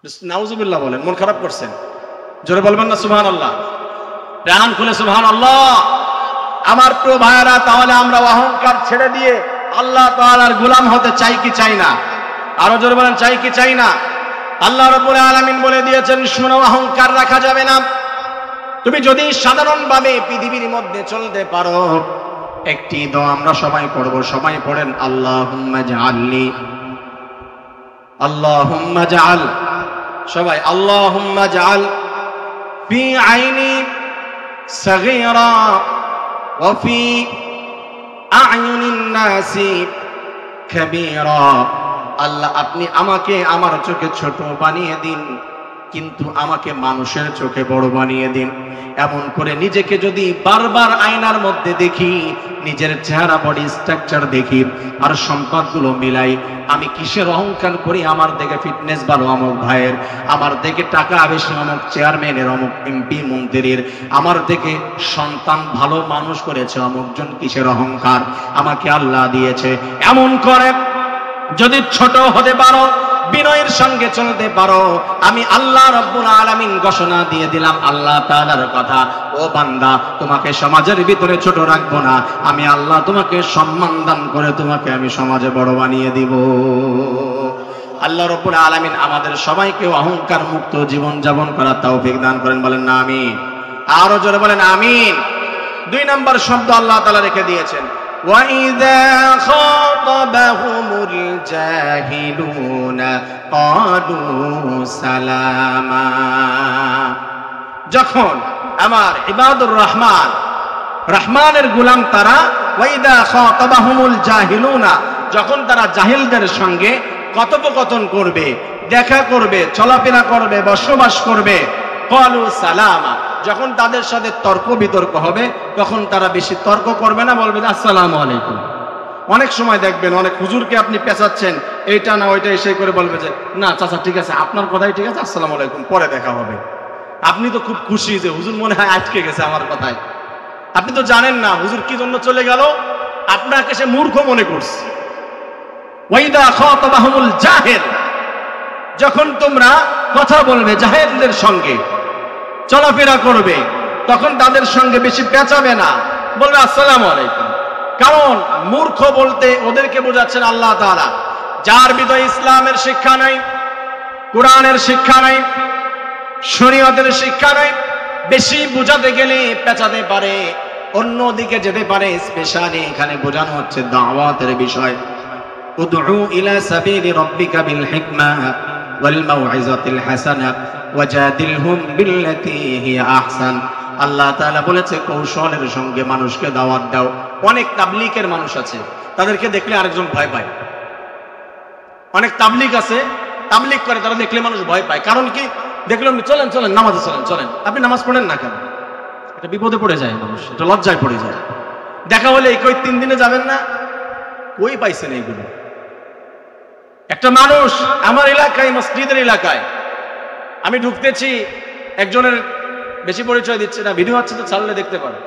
নাউজুবিল্লাহ বলেন, মন খারাপ করছেন? জোরে বলবেন না সুবহানাল্লাহ? রান খুলে সুবহানাল্লাহ। আমার প্রিয় ভাইয়েরা, তাহলে আমরা অহংকার ছেড়ে দিয়ে আল্লাহ তাআলার গোলাম হতে চাই কি চাই না? আরো জোরে বলেন, চাই কি চাই না? আল্লাহ রাব্বুল আলামিন বলে দিয়েছেন, শোনো, অহংকার রাখা যাবে না। তুমি যদি সাধারণভাবে পৃথিবীর মধ্যে চলতে পারো, একটি দোয়া আমরা সবাই পড়ব, সবাই পড়েন, আল্লাহুম্মা জাআলনি, আল্লাহুম্মা জাআল, সবাই আল্লাহুম্মা জাআল ফি আইনি সাগীরা ওয়া ফি আ'য়ুনিন নাসি কাবীরা। আল্লাহ, আপনি আমাকে আমার চোখে ছোট বানিয়ে দিন, কিন্তু আমাকে মানুষের চোখে বড় বানিয়ে দিন। এমন করে নিজেকে যদি বারবার আয়নার মধ্যে দেখি, নিজের চেহারা, বডি স্ট্রাকচার দেখি, আর সম্পদগুলো মিলাই, আমি কিসের অহংকার করি? আমার দেখে ফিটনেস ভালো অমুক ভাইয়ের, আমার দেখে টাকা বেশি অমুক চেয়ারম্যানের, অমুক এমপি মন্ত্রীর, আমার দেখে সন্তান ভালো মানুষ করেছে অমুকজন, কিসের অহংকার? আমাকে আল্লাহ দিয়েছে। এমন করে যদি ছোট হতে পারো, বিনয়ের সঙ্গে চলতে পারো, আমি আল্লাহ রাব্বুল আলামিন ঘোষণা দিয়ে দিলাম, আল্লাহ তাআলার কথা, ও বান্দা, তোমাকে সমাজের ভিতরে ছোট রাখবো না, আমি আল্লাহ তোমাকে সম্মান দান করে তোমাকে আমি সমাজে বড় বানিয়ে দিব। আল্লাহ রাব্বুল আলামিন আমাদের সবাইকে অহংকার মুক্ত জীবন যাপন করার তৌফিক দান করেন, বলেন না আমিন? আরো জোরে বলেন আমিন। 2 নম্বর শব্দ আল্লাহ তাআলা রেখে দিয়েছেন, وَإِذَا خَاطَبَهُمُ الْجَاهِلُونَ قَالُوا سَلَامًا। যখন আমার ইবাদুর রহমান, রহমানের গোলাম তারা, ওয়াইদা খাতাবাহুমুল জাহিলুনা, যখন তারা জাহিলদের সঙ্গে কথোপকথন করবে, দেখা করবে, চলাফেরা করবে, বসবাস করবে, ক্বালু সালামা, যখন তাদের সাথে তর্ক বিতর্ক হবে, তখন তারা বেশি তর্ক করবে না, বলবে আসসালামু আলাইকুম। অনেক সময় দেখবেন অনেক হুজুরকে আপনি পেঁচাচ্ছেন, এইটা না ওইটা এসে করে বলবে যে না চাচা ঠিক আছে, আপনার কথাই ঠিক আছে, আসসালামু আলাইকুম, পরে দেখা হবে। আপনি তো খুব খুশি যে হুজুর মনে হয় আটকে গেছে আমার কথায়। আপনি তো জানেন না হুজুর কি জন্য চলে গেল, আপনাকে সে মূর্খ মনে করছে। ওয়াইদা খাতাবাহুমুল জাহিল, যখন তোমরা কথা বলবে জাহিলদের সঙ্গে, চলাফেরা করবে, তখন তাদের সঙ্গে বেশি পেঁচাবে না, বলবে আসসালামু আলাইকুম। কারণ মূর্খ বলতে ওদেরকে বোঝাচ্ছেন আল্লাহ তাআলা, যার ভিতরে ইসলামের শিক্ষা নাই, কোরআনের শিক্ষা নাই, শরীয়তের শিক্ষা নাই, বেশি বোঝাতে গেলে পেঁচাতে পারে, অন্যদিকে যেতে পারে। স্পেশালি এখানে বোঝানো হচ্ছে দাওয়াতের বিষয়। উদউ ইলা সাবিলি রাব্বিকা বিল হিকমা ওয়াল মাউইযাতিল হাসানাহ ওয়াজাদিলহুম বিল্লাতী হিয়া আহসান। আল্লাহ তাআলা বলেছে কৌশলের সঙ্গে মানুষকে দাওয়াত দাও। অনেক তাবলীগের মানুষ আছে, তাদেরকে দেখলে আরেকজন ভয় পায়। অনেক তাবলীগ আছে, তাবলীগ করে, তারা দেখলে মানুষ ভয় পায়। কারণ কি? দেখলাম চলেন চলেন নামাজে চলেন, চলেন, আপনি নামাজ পড়েন না কেন? এটা বিপদে পড়ে যায় মানুষ, এটা লজ্জায় পড়ে যায়। দেখা হলে এই কই 3 দিনে যাবেন না, কই পাইছেন এইগুলো? একটা মানুষ আমার এলাকায়, মসজিদের এলাকায় আমি ঢুকতেছি, একজনের বেশি পরিচয় দিচ্ছে না, ভিডিও হচ্ছে তো ছাড়লে দেখতে পারে,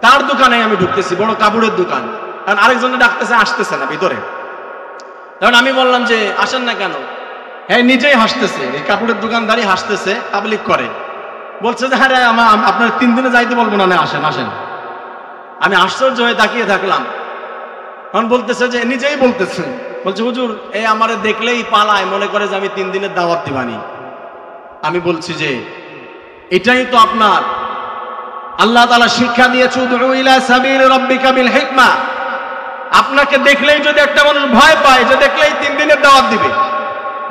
তার দোকানে আমি ঢুকতেছি, বড় কাপড়ের দোকান। কারণ আরেকজনে ডাকতেছে, আসতেছে না ভিতরে। তখন আমি বললাম যে আসেন না কেন? হ্যাঁ, নিজেই হাসতেছে, এই কাপড়ের দোকানদারি হাসতেছে, তাবলীগ করে, বলছে যে হ্যাঁ আপনার 3 দিনে যাইতে বলবো না, আসেন আসেন। আমি আশ্চর্য হয়ে তাকিয়ে থাকলাম। তখন বলতেছে যে, নিজেই বলতেছে, বলছে হুজুর এই আমারে দেখলেই পালায়, মনে করে যে আমি 3 দিনের দাওয়াত দিবানি। আমি বলছি যে এটাই তো আপনার আল্লাহ তাআলা শিক্ষা দিয়েছে, উদউ ইলা সাবিলি রাব্বিকা বিল হিকমা। আপনাকে দেখলেই যদি একটা মানুষ ভয় পায়, যে দেখলেই 3 দিনের দাওয়াত দিবে,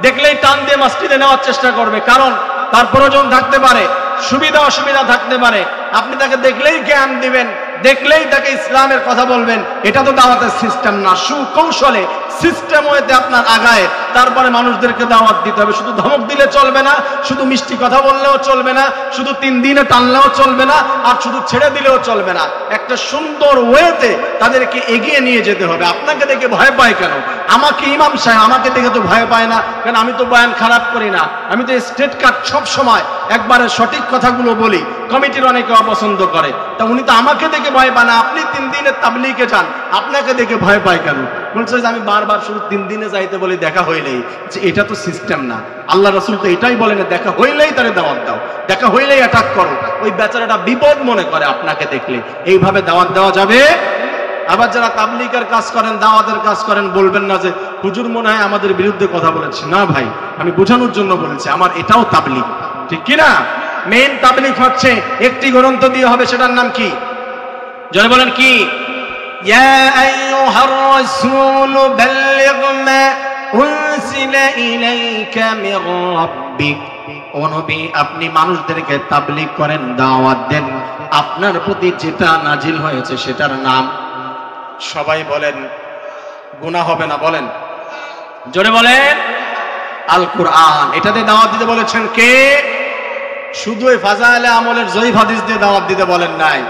দেখলেই টান দিয়ে মসজিদে নেওয়ার চেষ্টা করবে, কারণ তার প্রয়োজন থাকতে পারে, সুবিধা অসুবিধা থাকতে পারে, আপনি তাকে দেখলেই জ্ঞান দিবেন, দেখলেই তাকে ইসলামের কথা বলবেন, এটা তো দাওয়াতের সিস্টেম না। সুকৌশলে সিস্টেম হইতে আপনার আগায়, তারপরে মানুষদেরকে দাওয়াত দিতে হবে। শুধু ধমক দিলে চলবে না, শুধু মিষ্টি কথা বললেও চলবে না, শুধু 3 দিনে টানলেও চলবে না, আর শুধু ছেড়ে দিলেও চলবে না। একটা সুন্দর ওয়েতে তাদেরকে এগিয়ে নিয়ে যেতে হবে। আপনাকে দেখে ভয় পায় কেন? আমাকে ইমাম সাহেব আমাকে দেখে তো ভয় পায় না, কারণ আমি তো বয়ান খারাপ করি না, আমি তো স্ট্রেট কাট সব সময় একবারে সঠিক কথাগুলো বলি। কমিটির অনেকে অপছন্দ করে, তা উনি তো আমাকে দেখে ভয় পায় না, আপনি 3 দিনের তাবলীগে যান, আপনাকে দেখে ভয় পায় কেন? বলছে যে আমি বারবার শুধু 3 দিনে যাইতে বলি দেখা হইলেই, যে এটা তো সিস্টেম না। আল্লাহ রাসূল তো এটাই বলেন, দেখা হইলেই তারে দাওয়াত দাও, দেখা হইলেই অ্যাটাক করো। ওই বেচারাটা বিপদ মনে করে আপনাকে দেখলে, এইভাবে দাওয়াত দেওয়া যাবে? আবার যারা তাবলীগের কাজ করেন, দাওয়াতের কাজ করেন, বলবেন না যে হুজুর মনে হয় আমাদের বিরুদ্ধে কথা বলেছে। না ভাই, আমি বোঝানোর জন্য বলেছি, আমার এটাও তাবলীগ, ঠিক কি না? মেইন তাবলীগ হচ্ছে একটি গ্রন্থ দিয়ে হবে, সেটার নাম কি? জনে বলেন কি? ইয়া আইয়ুহার রাসূল বাল্লিগ মা উনজিলা ইলাইকা মির রাব্বিক। ও নবী, আপনি মানুষদেরকে তাবলীগ করেন, দাওয়াত দেন, আপনার প্রতি যেটা নাজিল হয়েছে সেটার নাম। সবাই বলেন, গুনাহ হবে না? বলেন, জোরে বলেন। আল কুরআন। এটাতে দাওয়াত দিতে বলেছেন কে? শুধু এই ফাজাইলে আমলের জয়ীফ হাদিস দিয়ে দাওয়াত দিতে বলেন নাই,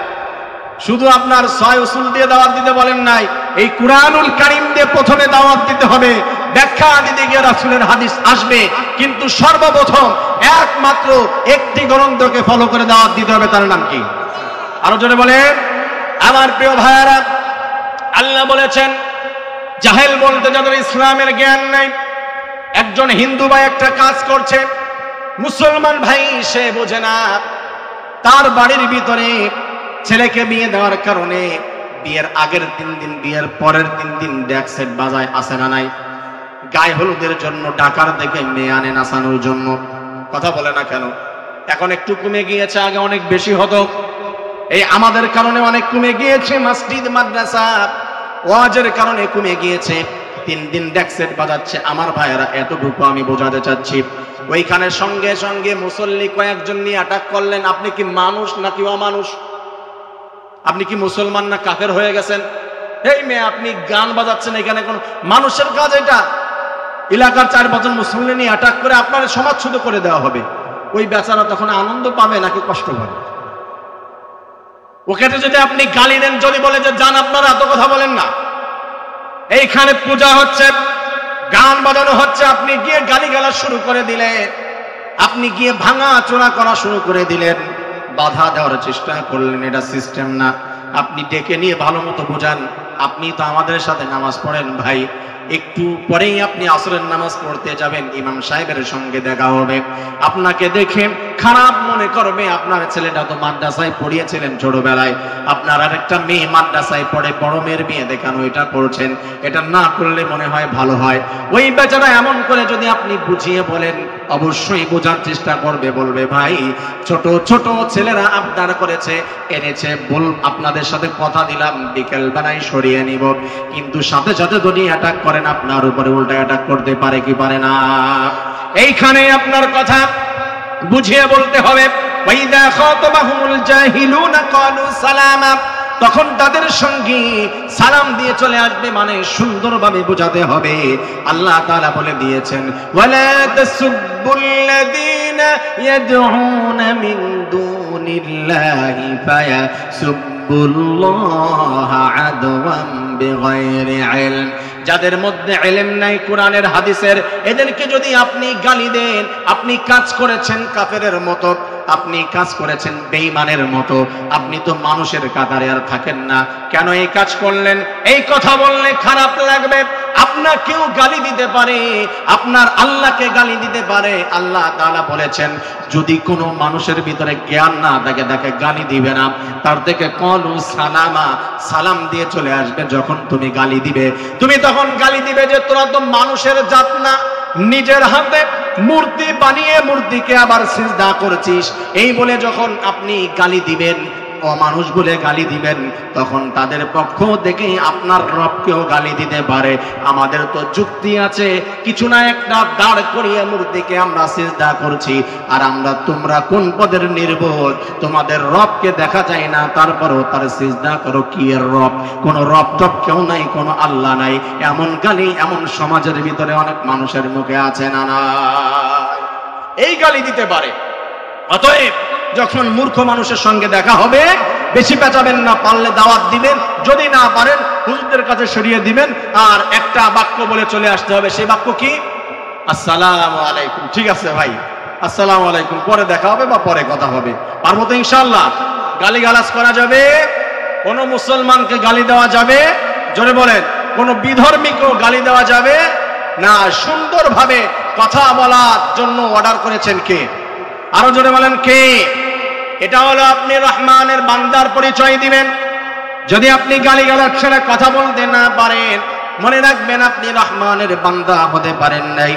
শুধু আপনার 6 উসুল দিয়ে দাওয়াত দিতে বলেন নাই, এই কুরআনুল কারীম দিয়ে প্রথমে দাওয়াত দিতে হবে। ব্যাখ্যা দিতে গিয়ে রাসূলের হাদিস আসবে, কিন্তু সর্বপ্রথম একমাত্র একটি গ্রন্থকে ফলো করে দাওয়াত দিতে হবে, তার নাম কি? আরো জোরে বলেন। আমার প্রিয় ভাইরা, আল্লাহ বলেছেন জাহেল বলতে যাদের ইসলামের জ্ঞান নাই, একজন হিন্দু ভাই একটা কাজ করছে, মুসলমান ভাই সে বোঝে না, তার বাড়ির ভিতরে ছেলেকে বিয়ে দেওয়ার কারণে বিয়ের আগের 3 দিন, বিয়ের পরের 3 দিন ডেক সেট বাজায়, আসে না নাই? গায়ে হলুদের জন্য ডাকার দেখে মেয়ে আনে নাচানোর জন্য। কথা বলে না কেন? এখন একটু কমে গিয়েছে, আগে অনেক বেশি হতো। এই আমাদের কারণে অনেক কমে গিয়েছে, মসজিদ মাদ্রাসা ওয়াজের কারণে কমে গিয়েছে। 3 দিন ডেক সেট বাজাচ্ছে। আমার ভাইয়েরা, এতটুকু আমি বোঝাতে চাচ্ছি, ওইখানে সঙ্গে সঙ্গে মুসল্লি কয়েকজন নিয়ে অ্যাটাক করলেন। আপনি কি মানুষ নাকি অমানুষ? আপনি কি মুসলমান না কাফের হয়ে গেছেন? এই মেয়ে, আপনি গান বাজাচ্ছেন, এখানে কোন মানুষের কাজ এটা? এলাকার 4-5 মুসল্লি নিয়ে অ্যাটাক করে আপনার সমাজচ্যুত করে দেওয়া হবে। ওই বেচারা তখন আনন্দ পাবে নাকি কষ্ট পাবে? ওকে যদি আপনি গালি দেন, যদি বলে যে যান আপনারা এত কথা বলেন না, এইখানে পূজা হচ্ছে, গান বাজানো হচ্ছে, আপনি গিয়ে গালিগালাজ শুরু করে দিলেন, আপনি গিয়ে ভাঙা চোরা করা শুরু করে দিলেন, বাধা দেওয়ার চেষ্টা করলেন, এটা সিস্টেম না। আপনি ডেকে নিয়ে ভালো মতো বোঝান, আপনি তো আমাদের সাথে নামাজ পড়েন ভাই, একটু পরেই আপনি আসরের নামাজ পড়তে যাবেন, ইমাম সাহেবের সঙ্গে দেখা হবে, আপনাকে দেখে খারাপ মনে করবে, আপনার ছেলেটা তো মাদ্রাসায় পড়িয়েছিলেন ছোটবেলায়, আপনার আরেকটা মেয়ে মাদ্রাসায় পড়ে, বড় মেয়ের বিয়ে দেখানো, এটা করছেন, এটা না করলে মনে হয় ভালো হয়। ওই বেচারা এমন করে যদি আপনি বুঝিয়ে বলেন, অবশ্যই বোঝার চেষ্টা করবে, বলবে ভাই ছোট ছোট ছেলেরা আবদার করেছে, এনেছে, বল আপনাদের সাথে কথা দিলাম বিকেল বেলায় সরিয়ে নিব, কিন্তু সাথে সাথে যদি অ্যাটাক করেন আপনার উপরে উল্টা অ্যাটাক করতে পারে কি পারে না? এইখানে আপনার কথা বুঝিয়ে বলতে হবে। ওয়াইদা খাতাবাহুমুল জাহিলুনা ক্বালু সালামা, তখন তাদের সঙ্গে সালাম দিয়ে চলে আসবে, মানে সুন্দরভাবে বোঝাতে হবে। আল্লাহ তাআলা বলে দিয়েছেন, ওয়ালা তাসুব্বুল্লাযীনা ইয়াদউনা মিন দুনিল্লাহি ফায়াসুব্বুল্লাহা আদওয়াম বিগাইরি ইলম, যাদের মধ্যে ইলম নাই কোরআনের হাদিসের, এদেরকে যদি আপনি গালি দেন, আপনি কাজ করেছেন কাফেরের মতো, আপনি কাজ করেছেন বেঈমানের মতো, আপনি তো মানুষের কাতারে আর থাকেন না। কেন এই কাজ করলেন? এই কথা বললে খারাপ লাগবে, আপনাকেও গালি দিতে পারে, আপনার আল্লাহকে গালি দিতে পারে। আল্লাহ তাআলা বলেছেন, যদি কোনো মানুষের ভিতরে জ্ঞান না থাকে তাকে গালি দিবে না, তার থেকে ক্বালু সালামা, সালাম দিয়ে চলে আসবে। যখন তুমি গালি দিবে, তুমি তখন গালি দিবে যে তোরা তো মানুষের জাত না, নিজের হাতে মূর্তি বানিয়ে মূর্তিকে আবার সিজদা করছিস, এই বলে যখন আপনি গালি দিবেন, অমানুষ বলে গালি দিবেন, তখন তাদের পক্ষ থেকে আপনার রবকেও গালি দিতে পারে। আমাদের তো যুক্তি আছে, কিছু না একটা দাঁড় করিয়ে মূর্তিকে আমরা সিজদা করছি, আর আমরা তোমরা কোন পদের নির্বোধ, তোমাদের রবকে দেখা যায় না, তারপরও তার সিজদা করো। কি এর রব? কোন রব টব কেউ নাই, কোন আল্লাহ নাই। এমন গালি এমন সমাজের ভিতরে অনেক মানুষের মুখে আছে না না, এই গালি দিতে পারে। অতএব যখন মূর্খ মানুষের সঙ্গে দেখা হবে, বেশি পেঁচাবেন না, পারলে দাওয়াত দিবেন, যদি না পারেন হুজুরদের কাছে সরিয়ে দিবেন, আর একটা বাক্য বলে চলে আসতে হবে। সেই বাক্য কি? আসসালামু আলাইকুম। ঠিক আছে ভাই, আসসালামু আলাইকুম, পরে দেখা হবে বা পরে কথা হবে। পারবো তো ইনশাআল্লাহ? গালিগালাজ করা যাবে? কোন মুসলমানকে গালি দেওয়া যাবে? জোরে বলেন। কোন বিধর্মীকেও গালি দেওয়া যাবে না। সুন্দরভাবে কথা বলার জন্য অর্ডার করেছেন কে? আরো জোরে বলেন কে? এটা হলো আপনি রহমানের বান্দার পরিচয় দিবেন। যদি আপনি গালিগালাজ ছাড়া কথা বলতে না পারেন, মনে রাখবেন আপনি রহমানের বান্দা হতে পারেন নাই।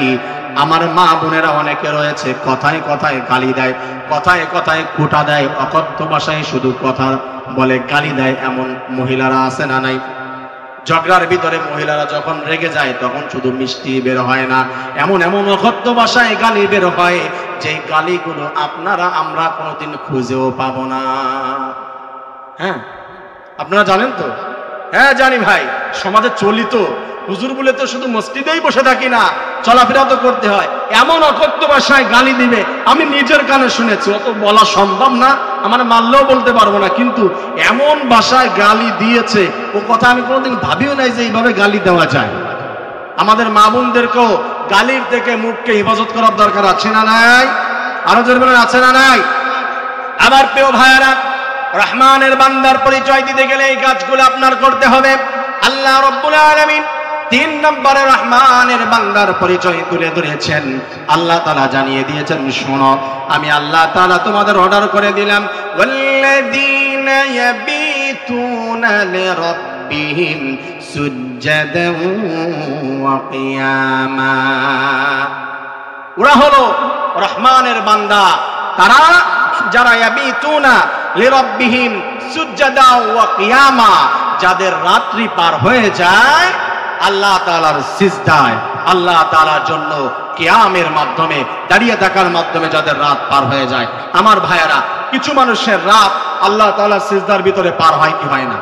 আমার মা বোনেরা অনেকে রয়েছে কথায় কথায় গালি দেয়, কথায় কথায় খোঁটা দেয়, অকথ্য ভাষায় শুধু কথা বলে, গালি দেয়। এমন মহিলারা আছে না নাই? ঝগড়ার ভিতরে মহিলারা যখন রেগে যায় তখন শুধু মিষ্টি বের হয় না, এমন এমন অকথ্য ভাষায় গালি বের হয় যে গালিগুলো আপনারা আমরা কোনোদিন খুঁজেও পাবো না। হ্যাঁ, আপনারা জানেন তো? হ্যাঁ জানি ভাই, সমাজে চলিত হুজুর বলে তো শুধু মসজিদেই বসে থাকি না, চলাফেরা তো করতে হয়। এমন অকথ্য ভাষায় গালি দিবে আমি নিজের কানে শুনেছি, অত বলা সম্ভব না, আমার মানলেও বলতে পারবো না, কিন্তু এমন ভাষায় গালি দিয়েছে ও কথা আমি কোনোদিন ভাবিও নাই যে এইভাবে গালি দেওয়া যায়। আমাদের মা বোনদেরকেও গালির থেকে মুখকে হেফাজত করার দরকার আছে না নাই? আরো জোরে বলেন আছে না নাই? আমার প্রিয় ভাইয়েরা, রহমানের বান্দার পরিচয় দিতে গেলে এই কাজগুলো আপনার করতে হবে। আল্লাহ রাব্বুল আলামিন 3 নম্বরে রহমানের বান্দার পরিচয় তুলে ধরেছেন। আল্লাহ তাআলা জানিয়ে দিয়েছেন, শোনো আমি আল্লাহ তাআলা তোমাদের অর্ডার করে দিলাম, ওয়াল্লাযীনা ইয়াবিতুনা লিরাব্বিহিম সুজদান ওয়া কিয়ামা। ওরা হলো রহমানের বান্দা, তারা যারা ইয়াবিতুনা লিরাব্বিহিম সুজদা ওয়া কিয়ামা, যাদের রাত্রি পার হয়ে যায় আল্লাহ তাআলার সিজদায়, আল্লাহ তাআলার জন্য কিয়ামের মাধ্যমে, দাঁড়িয়ে থাকার মাধ্যমে যাদের রাত পার হয়ে যায়। আমার ভাইয়েরা, কিছু মানুষের রাত আল্লাহ তাআলার সিজদার ভিতরে পার হয় কি হয় না?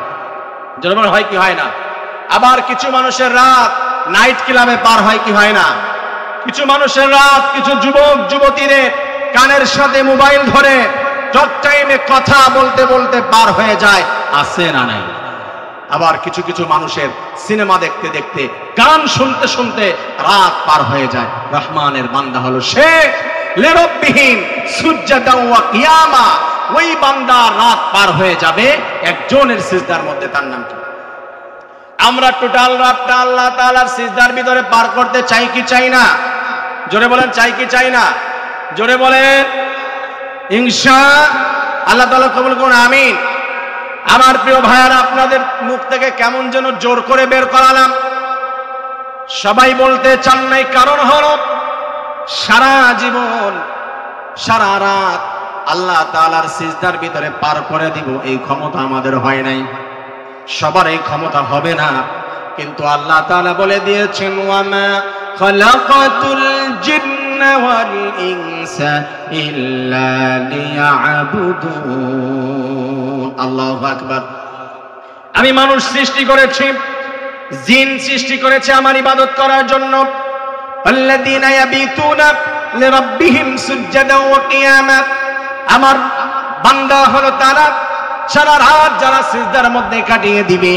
যেমন হয় কি হয় না? আবার কিছু মানুষের রাত নাইট ক্লাবে পার হয় কি হয় না? কিছু মানুষের রাত, কিছু যুবক যুবতীদের কানের সাথে মোবাইল ধরে টক টাইমে কথা বলতে বলতে পার হয়ে যায়, আছে না নাই? আবার কিছু কিছু মানুষের সিনেমা দেখতে দেখতে, গান শুনতে শুনতে রাত পার হয়ে যায়। রহমানের বান্দা হলো সে লিরাব্বিহিম সুজদা ওয়া কিয়ামা, ওই বান্দা রাত পার হয়ে যাবে একজনের সিজদার মধ্যে। তার নাম কি? আমরা টোটাল রাতটা আল্লাহ তাআলার সিজদার ভিতরে পার করতে চাই কি চাই না? জোরে বলেন, চাই কি চাই না? জোরে বলেন ইনশাআল্লাহ তাআলা কবুল করুন, আমিন। আমার প্রিয় ভাইয়ারা, আপনাদের মুখ থেকে কেমন যেন জোর করে বের করালাম, সবাই বলতে চান নাই, কারণ হলো সারা জীবন সারা রাত আল্লাহ তাআলার সিজদার ভিতরে পার করে দিব এই ক্ষমতা আমাদের হয় নাই। সবার এই ক্ষমতা হবে না, কিন্তু আল্লাহ তাআলা বলে দিয়েছেন, ওয়ামা খালাকাতুল জিন্না ওয়াল ইনসা ইল্লা লিয়াবুদুন। আল্লাহু আকবার। আমি মানুষ সৃষ্টি করেছি, জিন সৃষ্টি করেছে আমার ইবাদত করার জন্য। আল্লাযীনা ইয়াবিতুনা লিরাব্বিহিম সুজদা ওয়া কিয়ামা, আমার বান্দা হলো তারা সারা রাত যারা সিজদার মধ্যে কাটিয়ে দিবে।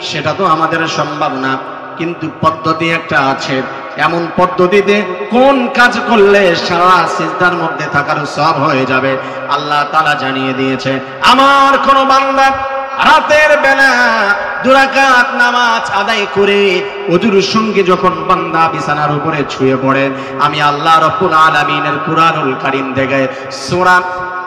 সেটা তো আমাদের সম্ভব না, কিন্তু পদ্ধতি একটা আছে। এমন পদ্ধতিতে কোন কাজ করলে সারা সিজদার মধ্যে থাকার সওয়াব হয়ে যাবে আল্লাহ তাআলা জানিয়ে দিয়েছে। আমার কোন বান্দা রাতের বেলা 2 রাকাত নামাজ আদায় করে ওযুর সঙ্গে যখন বান্দা বিছানার উপরে শুয়ে পড়ে, আমি আল্লাহ রাব্বুল আলামিনের কুরআনুল কারীম থেকে সূরা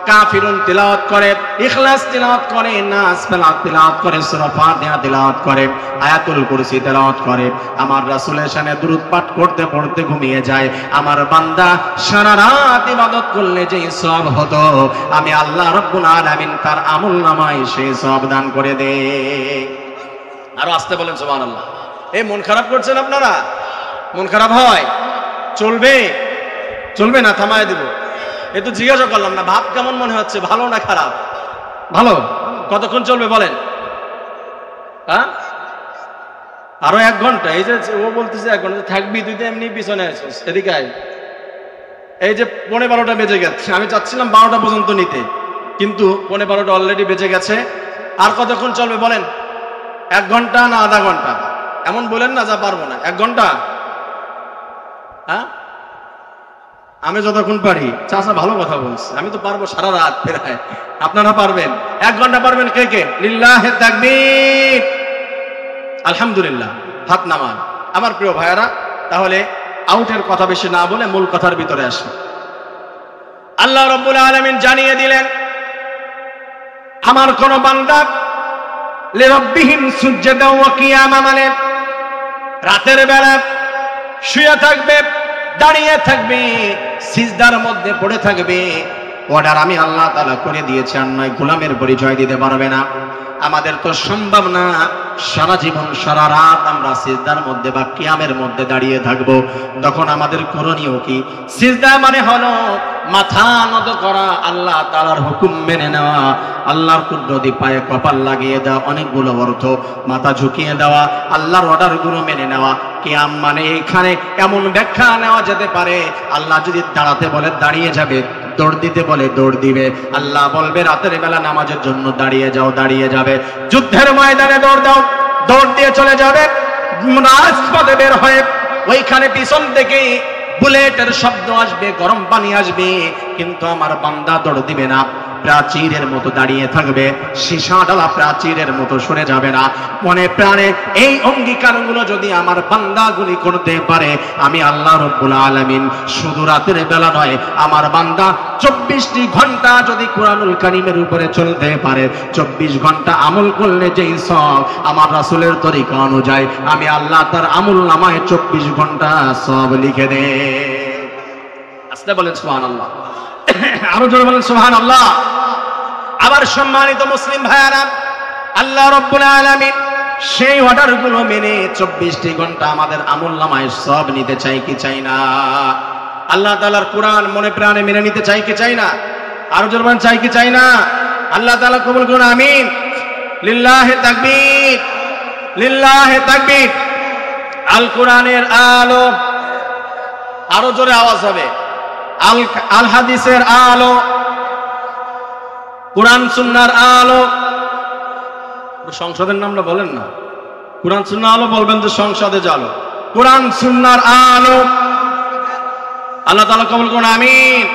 কাফিরুন তিলাওয়াত করে, ইখলাস তিলাওয়াত করে, নাস তিলাওয়াত করে, সূরা ফাতিহা তিলাওয়াত করে, আয়াতুল কুরসি তিলাওয়াত করে, আমার রাসূলের শানে দুরূদ পাঠ করতে পড়তে ঘুমিয়ে যায়। আমার বান্দা সারা রাত ইবাদত করলে যে সওয়াব হতো, আমি আল্লাহ রাব্বুল আলামিন তার আমলনামায় সেই সওয়াব দান করে দেয়। আরো আস্তে বলেন সুবহানাল্লাহ। এই মন খারাপ করছেন আপনারা? মন খারাপ হয়? চলবে? চলবে না, থামায় দিব। এ তো জিজ্ঞাসা করলাম না, ভাব কেমন মনে হচ্ছে, ভালো না খারাপ? ভালো। কতক্ষণ চলবে বলেন? হ্যাঁ, আরো 1 ঘন্টা। এই যে ও বলতেছে 1 ঘন্টা থাকবি, তুই তো এমনি পিছনে আছিস, এদিকে আয়। এই যে 12:15 বেজে গেছে, আমি চাচ্ছিলাম 12টা পর্যন্ত নিতে, কিন্তু 12:15 অলরেডি বেজে গেছে। আর কতক্ষণ চলবে বলেন? 1 ঘন্টা না আধা ঘন্টা? এমন বলেন না যা পারবো না। 1 ঘন্টা? হ্যাঁ, আমি যতক্ষণ পারি। চাচা ভালো কথা বলছে, আমি তো পারবো সারা রাত প্রায়, আপনারা পারবেন 1 ঘন্টা পারবেন কে কে? লিল্লাহে তাকবীর, আলহামদুলিল্লাহ, হাত নামান। আমার প্রিয় ভাইয়ারা, তাহলে আউটের কথা বেশি না বলে মূল কথার ভিতরে আসি। আল্লাহ রাব্বুল আলামিন জানিয়ে দিলেন, আমার কোন বান্দা লিরাব্বিহিম সুজদান ওয়া কিয়ামা, মানে রাতের বেলা শুয়ে থাকবে, দাঁড়িয়ে থাকবে, সিজদার মধ্যে পড়ে থাকবে, অর্ডার আমি আল্লাহ তাআলা করে দিয়েছি, আর নয় গোলামের পরিচয় দিতে পারবে না। আমাদের তো সম্ভব না সারা জীবন সারা রাত আমরা সিজদার মধ্যে বা কিয়ামের মধ্যে দাঁড়িয়ে থাকব। তখন আমাদের করণীয় কি? সিজদা মানে হলো মাথা নত করা, আল্লাহ তাআলার হুকুম মেনে নেওয়া, আল্লাহর কুদরতি পায়ে কপাল লাগিয়ে দেওয়া, অনেকগুলো অর্থ, মাথা ঝুঁকিয়ে দেওয়া, আল্লাহর অর্ডারগুলো মেনে নেওয়া। কিয়াম মানে এখানে এমন ব্যাখ্যা নেওয়া যেতে পারে, আল্লাহ যদি দাঁড়াতে বলে দাঁড়িয়ে যাবে, দৌড় দিতে বলে দৌড় দিবে। আল্লাহ বলবে রাতের বেলা নামাজের জন্য দাঁড়িয়ে যাও, দাঁড়িয়ে যাবে। যুদ্ধের ময়দানে দৌড় দাও, দৌড় দিয়ে চলে যাবে। রাজপথে বের হয়ে ওইখানে পিছন থেকে বুলেটের শব্দ আসবে, গরম পানি আসবে, কিন্তু আমার বান্দা দৌড় দিবে না, প্রাচীরের মতো দাঁড়িয়ে থাকবে, সীসা ডালা প্রাচীরের মতো সরে যাবে না। মনে প্রাণে এই অঙ্গীকারগুলো যদি আমার বান্দাগুলি করতে পারে, আমি আল্লাহ রাব্বুল আলামিন শুধু রাতের বেলা নয়, আমার বান্দা 24টি ঘন্টা যদি কোরআনুল কারীমের উপরে চলতে পারে, 24 ঘন্টা আমল করলে যেই সওয়াব আমার রাসূলের তরিকা অনুযায়ী আমি আল্লাহ তার আমল নামায় 24 ঘন্টা সওয়াব লিখে দেই। আসলে বলেন সুবহানাল্লাহ, আরো জোরে বলেন সুবহানাল্লাহ। আবার সম্মানিত মুসলিম ভাইয়ারা, আল্লাহ রাব্বুল আলামিন সেই অর্ডারগুলো মেনে 24টি ঘন্টা আমাদের আমলনামায় সব নিতে চাই কি চাই না? আল্লাহ তাআলার কোরআন মনে প্রাণে মেনে নিতে চাই কি চাই না? আরো জোরে বলেন চাই কি চাই না? আল্লাহ তাআলা কবুল করুন, আমিন। লিল্লাহি তাকবীর, লিল্লাহি তাকবীর। আল কোরআনের আলো, আরো জোরে আওয়াজ হবে, আল হাদিসের আলো, কোরআন সুন্নাহর আলো। সংসদের নামটা বলেন না, কোরআন সুন্নাহ আলো বলবেন তো, সংসদে জালো, কোরআন সুন্নাহর আলো। আল্লাহ তাআলা কবুল করুন, আমিন।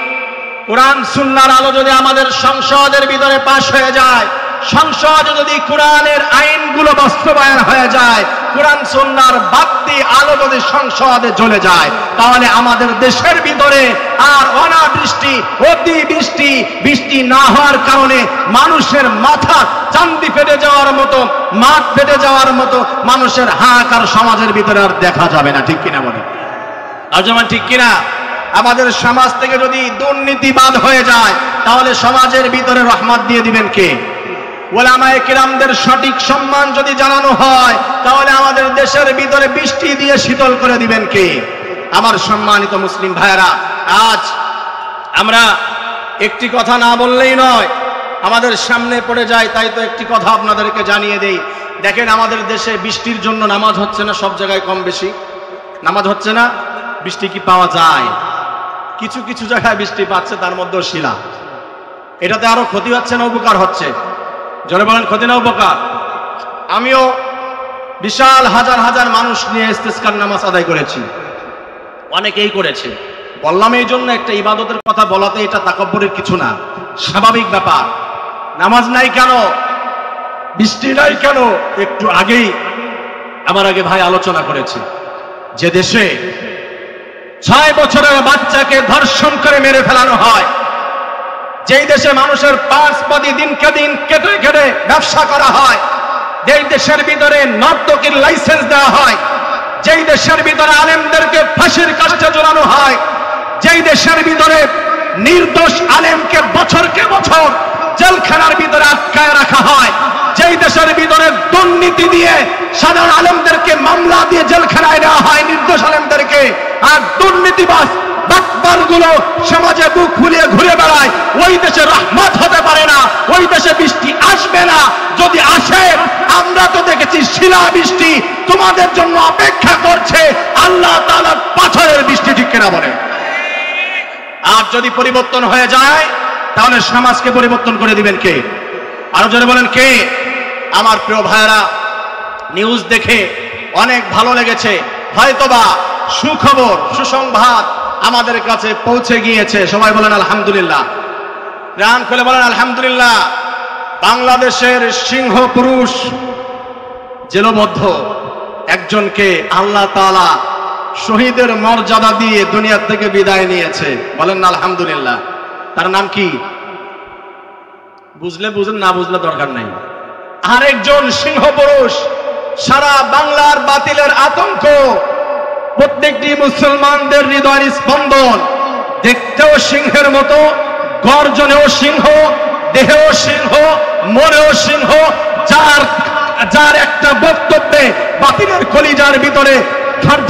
কোরআন সুন্নাহর আলো যদি আমাদের সংসদের ভিতরে পাশ হয়ে যায়, সংসদে যদি কোরআনের আইনগুলো বাস্তবায়ন হয়ে যায়, কোরআন সুন্নাহর বাতি আলো যদি সংসদে জ্বলে যায়, তাহলে আমাদের দেশের ভিতরে আর অনাবৃষ্টি, অতিবৃষ্টি, বৃষ্টি না হওয়ার কারণে মানুষের মাথা চান্দি ফেটে যাওয়ার মতো, মাঠ ফেটে যাওয়ার মতো মানুষের হাহাকার সমাজের ভিতরে আর দেখা যাবে না। ঠিক কিনা বলেন? আর যেমন ঠিক কিনা? আমাদের সমাজ থেকে যদি দুর্নীতিবাদ হয়ে যায়, তাহলে সমাজের ভিতরে রহমত দিয়ে দিবেন কে? ওলামায়ে কেরামদের সঠিক সম্মান যদি জানানো হয়, তাহলে আমাদের দেশের ভিতরে বৃষ্টি দিয়ে শীতল করে দিবেন কে? আমার সম্মানিত মুসলিম ভাইয়েরা, আজ আমরা একটি কথা না বললেই নয়, আমাদের সামনে পড়ে যায়, তাই তো একটি কথা আপনাদেরকে জানিয়ে দেই। দেখেন, আমাদের দেশে বৃষ্টির জন্য নামাজ হচ্ছে না, সব জায়গায় কম বেশি নামাজ হচ্ছে না। বৃষ্টি কি পাওয়া যায়? কিছু কিছু জায়গায় বৃষ্টি পাচ্ছে, তার মধ্যেও শিলা। এটাতে আরো ক্ষতি হচ্ছে না উপকার হচ্ছে? জোরে বলেন, ক্ষতি না উপকার? আমিও বিশাল হাজার হাজার মানুষ নিয়ে ইস্তিসকার নামাজ আদায় করেছি, অনেকেই করেছে। বললাম এই জন্য, একটা ইবাদতের কথা বলাতে এটা তাকাব্বুরের কিছু না, স্বাভাবিক ব্যাপার। নামাজ নাই কেন, বৃষ্টি নাই কেন? একটু আগেই আমার আগে ভাই আলোচনা করেছে, যে দেশে 6 বছরের বাচ্চাকে ধর্ষণ করে মেরে ফেলানো হয়, যেই দেশে মানুষের পাঁচপদী দিনকে দিন কেটে কেটে ব্যবসা করা হয়, যেই দেশের ভিতরে নর্তকীর লাইসেন্স দেওয়া হয়, যেই দেশের ভিতরে আলেমদেরকে ফাঁসির কাস্টে ঝোলানো হয়, যেই দেশের ভিতরে নির্দোষ আলেমকে বছরকে বছর জেলখানার ভিতরে আটকায় রাখা হয়, যেই দেশের ভিতরে দুর্নীতি দিয়ে সাধারণ আলেমদেরকে মামলা দিয়ে জেলখানায় নেওয়া হয়, নির্দোষ আলেমদেরকে, আর দুর্নীতিবাজ বাটপারগুলো সমাজে বুক ফুলিয়ে ঘুরে বেড়ায়, ওই দেশে রহমত হতে পারে না, ওই দেশে বৃষ্টি আসবে না। যদি আসে, আমরা তো দেখেছি শিলা বৃষ্টি তোমাদের জন্য অপেক্ষা করছে, আল্লাহ তাআলার পাথরের বৃষ্টি। ঠিক কিনা বলে? আর যদি পরিবর্তন হয়ে যায়, তাহলে সমাজকে পরিবর্তন করে দিবেন কে? আরো জোরে বলেন কে? আমার প্রিয় ভাইরা, নিউজ দেখে অনেক ভালো লেগেছে, হয়তোবা সুখবর, সুসংবাদ আমাদের কাছে পৌঁছে গিয়েছে। সবাই বলেন আলহামদুলিল্লাহ, প্রাণ খুলে বলেন আলহামদুলিল্লাহ। বাংলাদেশের সিংহ পুরুষ জেলবদ্ধ একজনকে আল্লাহ তাআলা শহীদের মর্যাদা দিয়ে দুনিয়া থেকে বিদায় নিয়েছে, বলেন না আলহামদুলিল্লাহ। তার নাম কি? বুঝলে বুঝলেন, না বুঝলে দরকার নাই। আরেকজন সিংহ পুরুষ, সারা বাংলার বাতিলের আতঙ্ক, প্রত্যেকটি মুসলমানদের হৃদয়ের স্পন্দন, দেখতেও সিংহের মতো, গর্জনেও সিংহ, দেহেও সিংহ, মনেও সিংহ, যার একটা বক্তব্যে বাতিলের কলিজার ভিতরে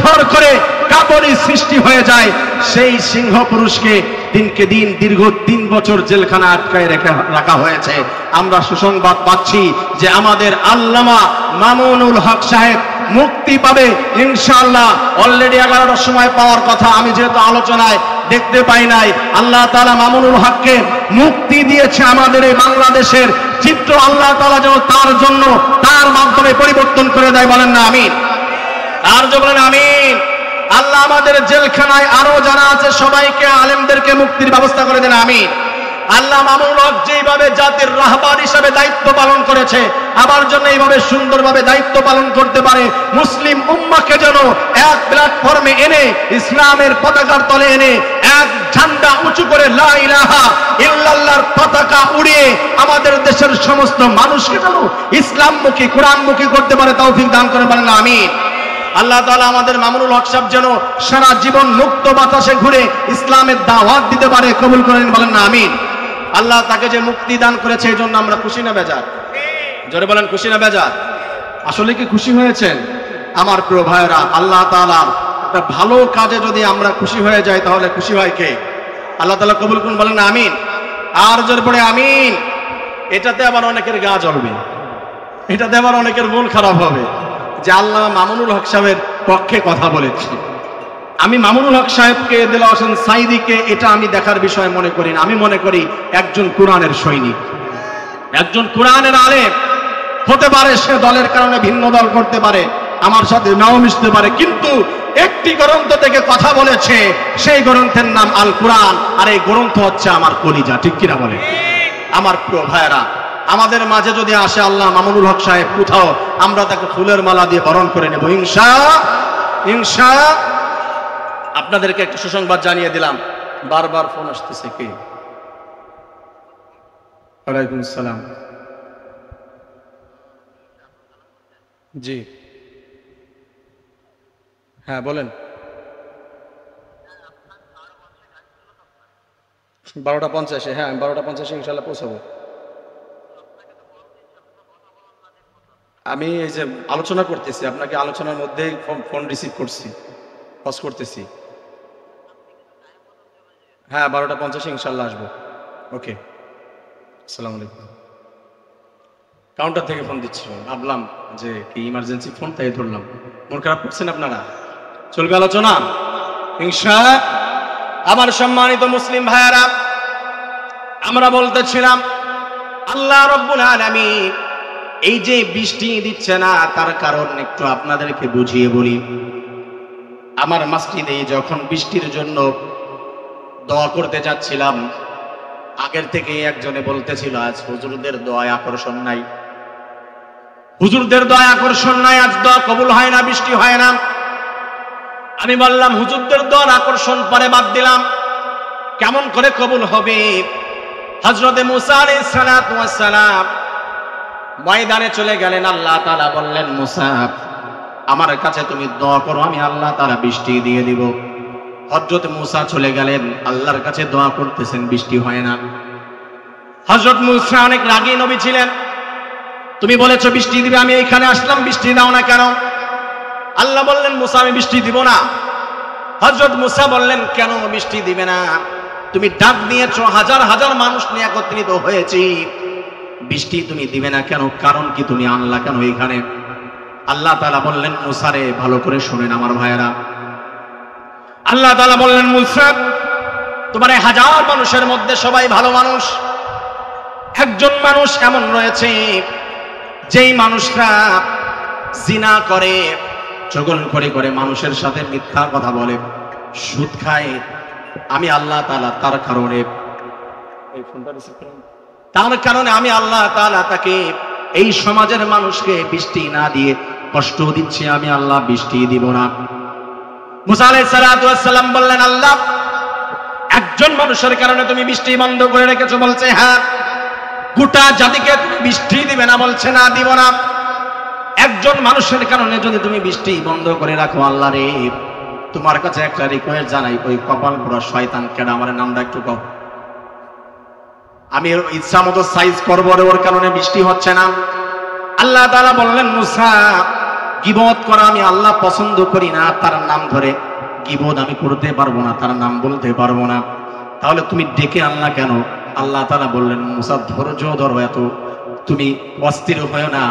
ধর করে কাঁপুনি সৃষ্টি হয়ে যায়, সেই সিংহ পুরুষকে দিনকে দিন দীর্ঘ 3 বছর জেলখানা আটকায় রাখা হয়েছে। আমরা সুসংবাদ পাচ্ছি যে আমাদের আল্লামা মামুনুল হক সাহেব মুক্তি পাবে ইনশাআল্লাহ। অলরেডি 11টার সময় পাওয়ার কথা, আমি যেহেতু আলোচনায় দেখতে পাই নাই। আল্লাহ তাআলা মামুনুল হককে মুক্তি দিয়েছে। আমাদের এই বাংলাদেশের চিত্র আল্লাহ তাআলা যেন তার জন্য, তার মাধ্যমে পরিবর্তন করে দেয়, বলেন না আমিন। আর যে বলেন আমিন। আল্লাহ আমাদের জেলখানায় আরো যারা আছে সবাইকে, আলেমদেরকে মুক্তির ব্যবস্থা করে দেন, আমিন। আল্লাহ মামুনুল হক যেভাবে জাতির রাহবার হিসেবে দায়িত্ব পালন করেছে, আবার জন্য এইভাবে সুন্দরভাবে দায়িত্ব পালন করতে পারে। মুসলিম উম্মাহকে যেন এক প্ল্যাটফর্মে এনে, ইসলামের পতাকার তলে এনে, এক ঝান্ডা উঁচু করে লা ইলাহা ইল্লাল্লাহর পতাকা উড়িয়ে আমাদের দেশের সমস্ত মানুষকে যেন ইসলামমুখী, কোরআনমুখী করতে পারে, তৌফিক দান করে, বলেন আমিন। আল্লাহ তাআলা আমাদের মামুনুল হক সাহেব যেন সারা জীবন মুক্ত বাতাসে ঘুরে ইসলামের দাওয়াত দিতে পারে, কবুল করেন, বলেন না আমিন। আল্লাহ তাকে যে মুক্তি দান করেছে এই জন্য আমরা খুশি না বেজার? জোরে বলেন খুশি না বেজার? আসলে কি খুশি হয়েছেন আমার প্রিয় ভাইরা? আল্লাহ তাআলার একটা ভালো কাজে যদি আমরা খুশি হয়ে যাই তাহলে খুশি হয় কে? আল্লাহ তাআলা কবুল করুন, বলেন না আমিন। আর জোরে পড়ে আমিন। এটাতে আবার অনেকের গা জ্বলবে, এটাতে আবার অনেকের মন খারাপ হবে যে আল্লাহ মামুনুল হক সাহেবের পক্ষে কথা বলেছি। আমি মামুনুল হক সাহেবকে, দেলোয়ার হোসেন সাঈদীকে এটা আমি দেখার বিষয় মনে করি না। আমি মনে করি একজন কোরআনের সৈনিক, একজন কোরআনের আলেম হতে পারে। সে দলের কারণে ভিন্ন দল করতে পারে, আমার সাথে নাও মিশতে পারে, কিন্তু একটি গ্রন্থ থেকে কথা বলেছে, সেই গ্রন্থের নাম আল কোরআন। আর এই গ্রন্থ হচ্ছে আমার কলিজা, ঠিক কিনা বলে? আমার প্রিয় ভাইরা, আমাদের মাঝে যদি আসে আল্লাহ মামুনুল হক সাহেব কোথাও, আমরা তাকে ফুলের মালা দিয়ে বরণ করে নেব ইনশাআল্লাহ। আপনাদেরকে একটা সুসংবাদ জানিয়ে দিলাম। বারবার ফোন আসতেছে, কে? ওয়ালাইকুম আসসালাম। জি হ্যাঁ বলেন। 12:50, হ্যাঁ 12:50 ইনশাআল্লাহ পৌঁছাবো। আমি এই যে আলোচনা করতেছি, আপনাকে আলোচনার মধ্যেই ফোন রিসিভ করছি, পজ করতেছি। হ্যাঁ 12:50 ইনশাআল্লাহ আসবো। ওকে, আসসালামু আলাইকুম। কাউন্টার থেকে ফোন দিচ্ছি, ভাবলাম যে কি ইমার্জেন্সি ফোন, তাই ধরলাম। মন খারাপ করছেন আপনারা? চলবে আলোচনা ইনশাআল্লাহ। আমার সম্মানিত মুসলিম ভাইয়ারা, আমরা বলতেছিলাম আল্লাহ রাব্বুল আলামিন এই যে বৃষ্টি দিচ্ছে না, তার কারণ একটু আপনাদেরকে বুঝিয়ে বলি। আমার মসজিদে যখন বৃষ্টির জন্য দোয়া করতে যাচ্ছিলাম, আগের থেকে একজনে বলতেছিল আজ হুজুরদের দোয়ায় আকর্ষণ নাই, হুজুরদের দোয়ায় আকর্ষণ নাই, আজ দোয়া কবুল হয় না, বৃষ্টি হয় না। আমি বললাম হুজুরদের দোয়ার আকর্ষণ পরে বাদ দিলাম, কেমন করে কবুল হবে? হযরতে মুসা আলাইহিস সালাতু ওয়াস সালাম ময়দানে চলে গেলেন। আল্লাহ তাআলা বললেন, মুসা আমার কাছে তুমি দোয়া করো, আমি আল্লাহ তাআলা বৃষ্টি দিয়ে দিব। হযরত মুসা চলে গেলেন, আল্লাহর কাছে দোয়া করতেছেন, বৃষ্টি হয় না। হযরত মুসা অনেক রাগী নবী ছিলেন। তুমি বলেছো বৃষ্টি দিবে, আমি এখানে আসলাম, বৃষ্টি দাও না কেন? আল্লাহ বললেন, মুসা আমি বৃষ্টি দিব না। হযরত মুসা বললেন, কেন বৃষ্টি দিবে না? তুমি ডাক দিয়েছো, হাজার হাজার মানুষ নিয়ে একত্রিত হয়েছি, বৃষ্টি তুমি দিবে না কেন? কারণ কি তুমি আনলা কেন এখানে? আল্লাহ তাআলা বললেন, মুসা রে ভালো করে শুনেন আমার ভাইয়েরা। আল্লাহ তাআলা বললেন, মুসা তোমার হাজার মানুষের মধ্যে সবাই ভালো মানুষ, একজন মানুষ এমন রয়েছে যেই মানুষরা জিনা করে, চগল করে মানুষের সাথে মিথ্যা কথা বলে, সুদ খায়, আমি আল্লাহ তাআলা তার কারণে আমি আল্লাহ তাআলা তাকে এই সমাজের মানুষকে বৃষ্টি না দিয়ে কষ্ট দিচ্ছি, আমি আল্লাহ বৃষ্টি দিব না। মুসা আলাইহিস সালাতু ওয়াস সালাম বললেন, আল্লাহ একজন মানুষের কারণে তুমি বৃষ্টি বন্ধ করে রেখেছো? বলছে হ্যাঁ। গোটা জাতিকে তুমি বৃষ্টি দিবে না? বলছে না, দিব না। একজন মানুষের কারণে যদি তুমি বৃষ্টি বন্ধ করে রাখো, আল্লাহ রে তোমার কাছে একটা রিকোয়েস্ট জানাই, ওই কপাল পোড়া শয়তান কেডা, আমার নামটা একটু কও। আমি ইচ্ছা মতো সাইজ করবো, ওর কারণে বৃষ্টি হচ্ছে না। আল্লাহ তাআলা বললেন, মুসা গীবত করা আমি আল্লাহ পছন্দ করি না, তার নাম ধরে গীবত আমি করতে পারবো না, তার নাম বলতে পারবো না। তাহলে তুমি ডেকে আনলা কেন? আল্লাহ তাআলা বললেন, মুসা ধৈর্য ধরো, এত তুমি অস্থির হয়ো না।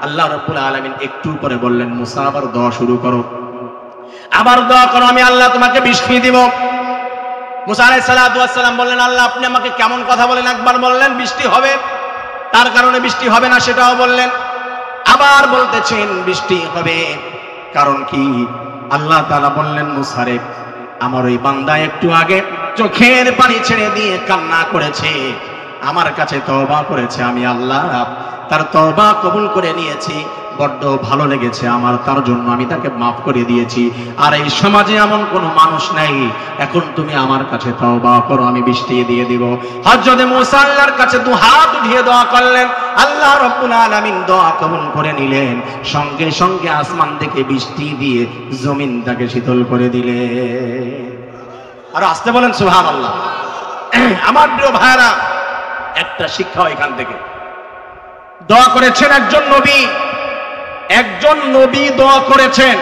আল্লাহ রাব্বুল আলামিন একটু পরে বললেন, মুসা আবার দোয়া শুরু করো, আবার দোয়া করো, আমি আল্লাহ তোমাকে বৃষ্টি দিব। মুসা আলাইহিস সালাতু ওয়াস সালাম বললেন, আল্লাহ আপনি আমাকে কেমন কথা বলেন? একবার বললেন বৃষ্টি হবে, তার কারণে বৃষ্টি হবে না সেটাও বললেন, আবার বলতেছেন বৃষ্টি হবে, কারণ কি? আল্লাহ তাআলা বললেন, মুসা রে আমার ওই বান্দা একটু আগে চোখের পানি ছেড়ে দিয়ে কান্না করেছে, আমার কাছে তওবা করেছে, আমি আল্লাহ তার তওবা কবুল করে নিয়েছি, বড্ড ভালো লেগেছে আমার, তার জন্য আমি তাকে মাফ করে দিয়েছি। আর এই সমাজে এমন কোনো মানুষ নাই, এখন তুমি আমার কাছে তওবা করো, আমি বৃষ্টি দিয়ে দিব। হযরত মুসা আল্লাহর কাছে দুহাত উঠিয়ে দোয়া করলেন, আল্লাহ রাব্বুল আলামিন দোয়া কবুল করে নিলেন, সঙ্গে সঙ্গে আসমান থেকে বৃষ্টি দিয়ে জমিনটাকে শীতল করে দিলেন। আর আসতে বলেন সুবহানাল্লাহ। আমার প্রিয় ভাইরা, একটা শিক্ষা এখান থেকে, দোয়া করেছেন একজন নবী দোয়া করেছেন,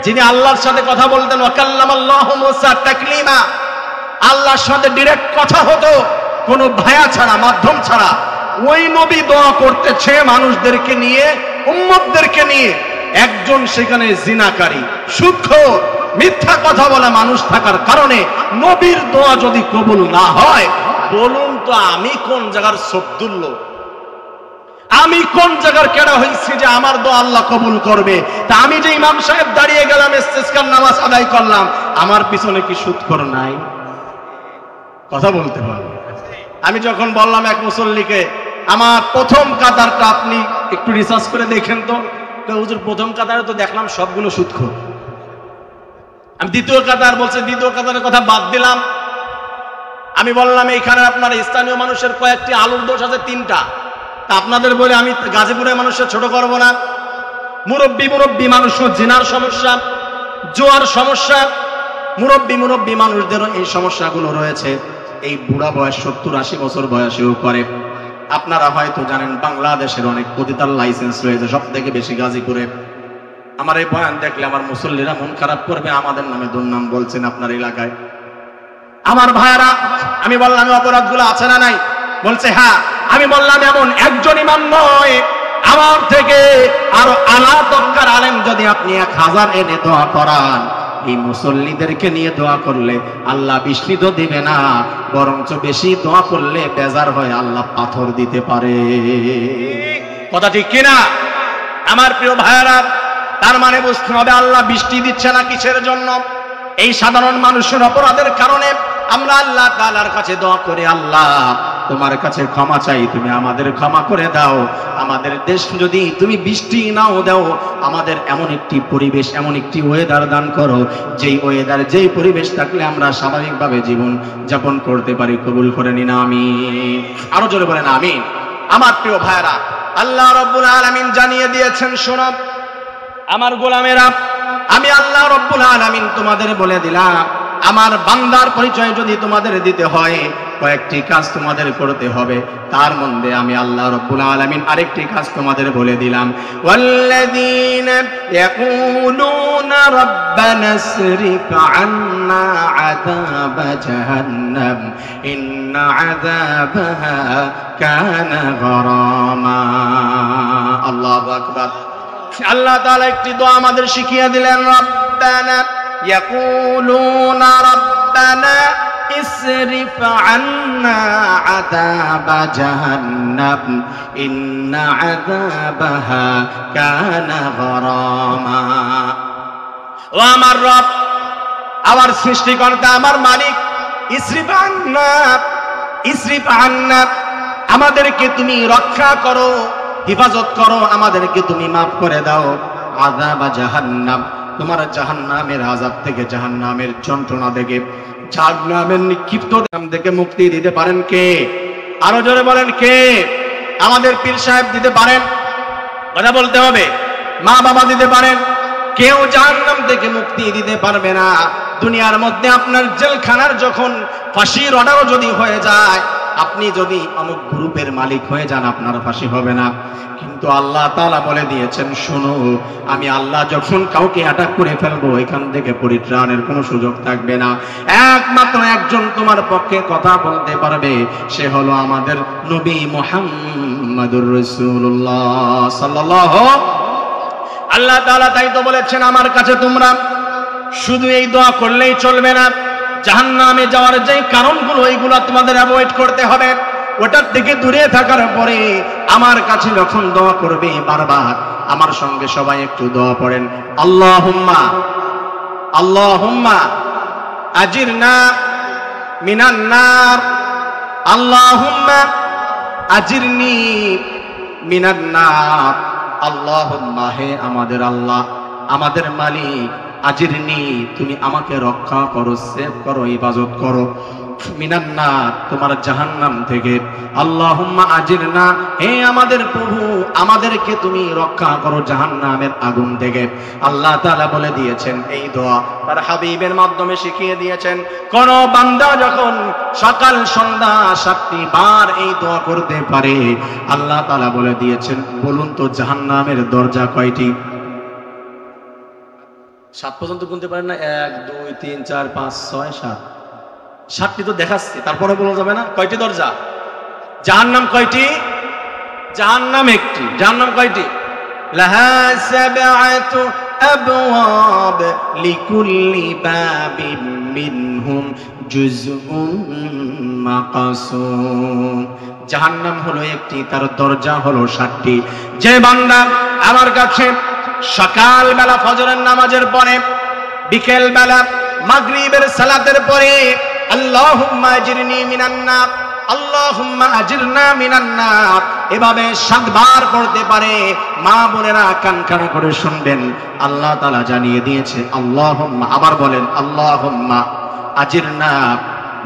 যিনি আল্লাহর সাথে কথা বলতেন, ওয়াকাল্লামাল্লাহু মুসা তাকলিমা, আল্লাহর সাথে ডাইরেক্ট কথা হতো, কোনো ভায়া ছাড়া, মাধ্যম ছাড়া। ওই নবী দোয়া করতেছে মানুষদেরকে নিয়ে, উম্মতদেরকে নিয়ে। একজন সেখানে জিনাকারী, সুদখোর, মিথ্যা কথা বলা মানুষ থাকার কারণে নবীর দোয়া যদি কবুল না হয়, বলুন তো আমি কোন জায়গার সবদুল্ল, আমি কোন জায়গার কেডা হইছি যে আমার দোয়া আল্লাহ কবুল করবে? তা আমি যে ইমাম সাহেব দাঁড়িয়ে গেলাম, ইস্তিসকার নামাজ আদায় করলাম, আমার পিছনে কি সুদখোর নাই? কথা বলতে পারবো। আমি যখন বললাম এক মুসল্লিকে, আমার প্রথম কাতারটা আপনি একটু রিসার্চ করে দেখেন তো, হুজুর প্রথম কাতারে তো দেখলাম সবগুলো সুদখোর। আমি দ্বিতীয় কাতার বলছে, দ্বিতীয় কাতারের কথা বাদ দিলাম। আমি বললাম এইখানে আপনার স্থানীয় মানুষের কয়েকটি আলুর দোষ আছে, 3টা। তা আপনাদের বলে আমি গাজীপুরের মানুষের ছোট করব না। মুরব্বী মানুষও জিনার সমস্যা, জোয়ার সমস্যা, মুরব্বী মানুষদেরও এই সমস্যাগুলো রয়েছে। এই বুড়া বয়স 70-80 বছর বয়সেও করে। আপনারা হয়তো জানেন বাংলাদেশের অনেক পতিতার লাইসেন্স রয়েছে, সব থেকে বেশি গাজীপুরে। আমার এই বয়ান দেখলে আমার মুসল্লিরা মন খারাপ করবে, আমাদের নামে দুর্নাম বলছেন আপনার এলাকায়। আমার ভাইরা, আমি বললাম অপরাধগুলো আছে না নাই? বলছে হ্যাঁ। আমি বললাম এমন একজন ইমাম নয়, আমার থেকে আরো আলা তবকার আলেম যদি আপনি 1000 এনে দোয়া করান, এই মুসল্লিদেরকে নিয়ে দোয়া করলে আল্লাহ বৃষ্টি তো দিবে না, বরঞ্চ বেশি দোয়া করলে বেজার হয় আল্লাহ পাথর দিতে পারে। কথা ঠিক কিনা আমার প্রিয় ভাইরা? তার মানে বুঝতে হবে আল্লাহ বৃষ্টি দিচ্ছে না কিসের জন্য? এই সাধারণ মানুষের অপরাধের কারণে আমরা আল্লাহ তাআলার কাছে দোয়া করি, আল্লাহ তোমার কাছে ক্ষমা চাই, তুমি আমাদের ক্ষমা করে দাও। আমাদের দেশ যদি তুমি বৃষ্টি নাও দাও, আমাদের এমন একটি পরিবেশ, এমন একটি ওয়েদার দান করো, যেই ওয়েদার, যেই পরিবেশ থাকলে আমরা স্বাভাবিকভাবে জীবন যাপন করতে পারি। কবুল করে নিন, আমিন। আরো জোরে বলেন আমিন। আমার প্রিয় ভাইরা, আল্লাহ রাব্বুল আলামিন জানিয়ে দিয়েছেন, শোনো আমার গোলামেরা, আমি আল্লাহ রাব্বুল আলামিন তোমাদের বলে দিলাম, আমার বান্দার পরিচয় যদি তোমাদের দিতে হয়, কয়েকটি কাজ তোমাদের করতে হবে। তার মধ্যে আমি আল্লাহ রাব্বুল আলামিন আরেকটি কাজ তোমাদের বলে দিলাম, ওয়াল্লাযীনা ইয়াকুলুনা রাব্বানা সরিফ আন্না আযাব জাহান্নাম ইন্না আযাবাহা কানা গরামা। আল্লাহু আকবার। আল্লাহ তাআলা একটি দোয়া আমাদের শিখিয়ে দিলেন, রব্বানা ইয়াকুলুনা রাব্বানা ইসরিফ আন্না আযাবা জাহান্নাম ইন্না আযাবাহা কানা গরামা। ও আমার রব, আমার সৃষ্টিকর্তা, আমার মালিক, ইসরিফ আন্না, ইসরিফ আন্না, আমাদেরকে তুমি রক্ষা করো, হেফাজত করো, আমাদেরকে তুমি মাফ করে দাও। আযাব জাহান্নাম, তোমার জাহান্নামের আযাব থেকে, জাহান্নামের যন্ত্রণা থেকে, জাহান্নামের নিক্ষিপ্ত থেকে মুক্তি দিতে পারেন কে? আরো জোরে বলেন কে? আমাদের পীর সাহেব দিতে পারেন, কথা বলতে হবে। মা বাবা দিতে পারেন, কেউ জাহান্নাম থেকে মুক্তি দিতে পারবে না। দুনিয়ার মধ্যে আপনার জেলখানার যখন ফাঁসির অর্ডারও যদি হয়ে যায়, আপনি যদি অমুক গ্রুপের মালিক হয়ে যান, আপনার ফাঁসি হবে না। কিন্তু আল্লাহ তাআলা বলে দিয়েছেন, শোনো, আমি আল্লাহ যখন কাউকে অ্যাটাক করে ফেলবো, এখান থেকে পরিত্রাণের কোনো সুযোগ থাকবে না। একমাত্র একজন তোমার পক্ষে কথা বলতে পারবে, সে হলো আমাদের নবী মুহাম্মদুর রাসূলুল্লাহ সাল্লাল্লাহু। আল্লাহ তাআলা তাই তো বলেছেন, আমার কাছে তোমরা শুধু এই দোয়া করলেই চলবে না, জাহান্নামে যাওয়ার যে কারণগুলো, এইগুলো তোমাদের অ্যাভয়েড করতে হবে। ওটার থেকে দূরে থাকার পরে আমার কাছে যখন দোয়া করবে, বারবার আমার সঙ্গে সবাই একটু দোয়া পড়েন, আল্লাহুম্মা, আল্লাহুম্মা আজিরনা মিনান নার, আল্লাহুম্মা আজিরনি মিনান নার। আল্লাহুম্মা, হে আমাদের আল্লাহ, আমাদের মালিক, আজিরনি, তুমি আমাকে রক্ষা করো, সেভ করো, হেফাজত করো, মিনান নার, তোমার জাহান্নাম থেকে। আল্লাহুম্মা আজিরনা, হে আমাদের প্রভু, আমাদেরকে তুমি রক্ষা করো জাহান্নামের আগুন থেকে। আল্লাহ তাআলা বলে দিয়েছেন, এই দোয়া তার হাবিবের মাধ্যমে শিখিয়ে দিয়েছেন। কোন বান্দা যখন সকাল সন্ধ্যা 7টি বার এই দোয়া করতে পারে, আল্লাহ তাআলা বলে দিয়েছেন, বলুন তো জাহান্নামের দরজা কয়টি? 7 পর্যন্ত গুনতে পারেন না? 1 2 3 4 5 6 7, 7টি তো দেখাচ্ছি, তারপরে বলা যাবে না কয়টি দরজা? জাহান্নাম কয়টি? জাহান্নাম একটি। জাহান্নাম কয়টি? লাহা সাবআতু আবওয়াব লিকুল্লি বাবিন মিনহুম জুজউম মাকসুম। জাহান্নাম হলো একটি, তার দরজা হলো 7টি। যে বান্দা আমার কাছে সকাল বেলা ফজরের নামাজের পরে, বিকেল বেলা মাগরিবের সালাতের পরে আল্লাহুম্মা আজিরনি মিনান নার, আল্লাহুম্মা আজিরনা মিনান নার এভাবে 7 বার পড়তে পারে, মা বোনেরা কান খাড়া করে শুনবেন, আল্লাহ তাআলা জানিয়ে দিয়েছে, আল্লাহুম্মা, আবার বলেন, আল্লাহুম্মা আজিরনা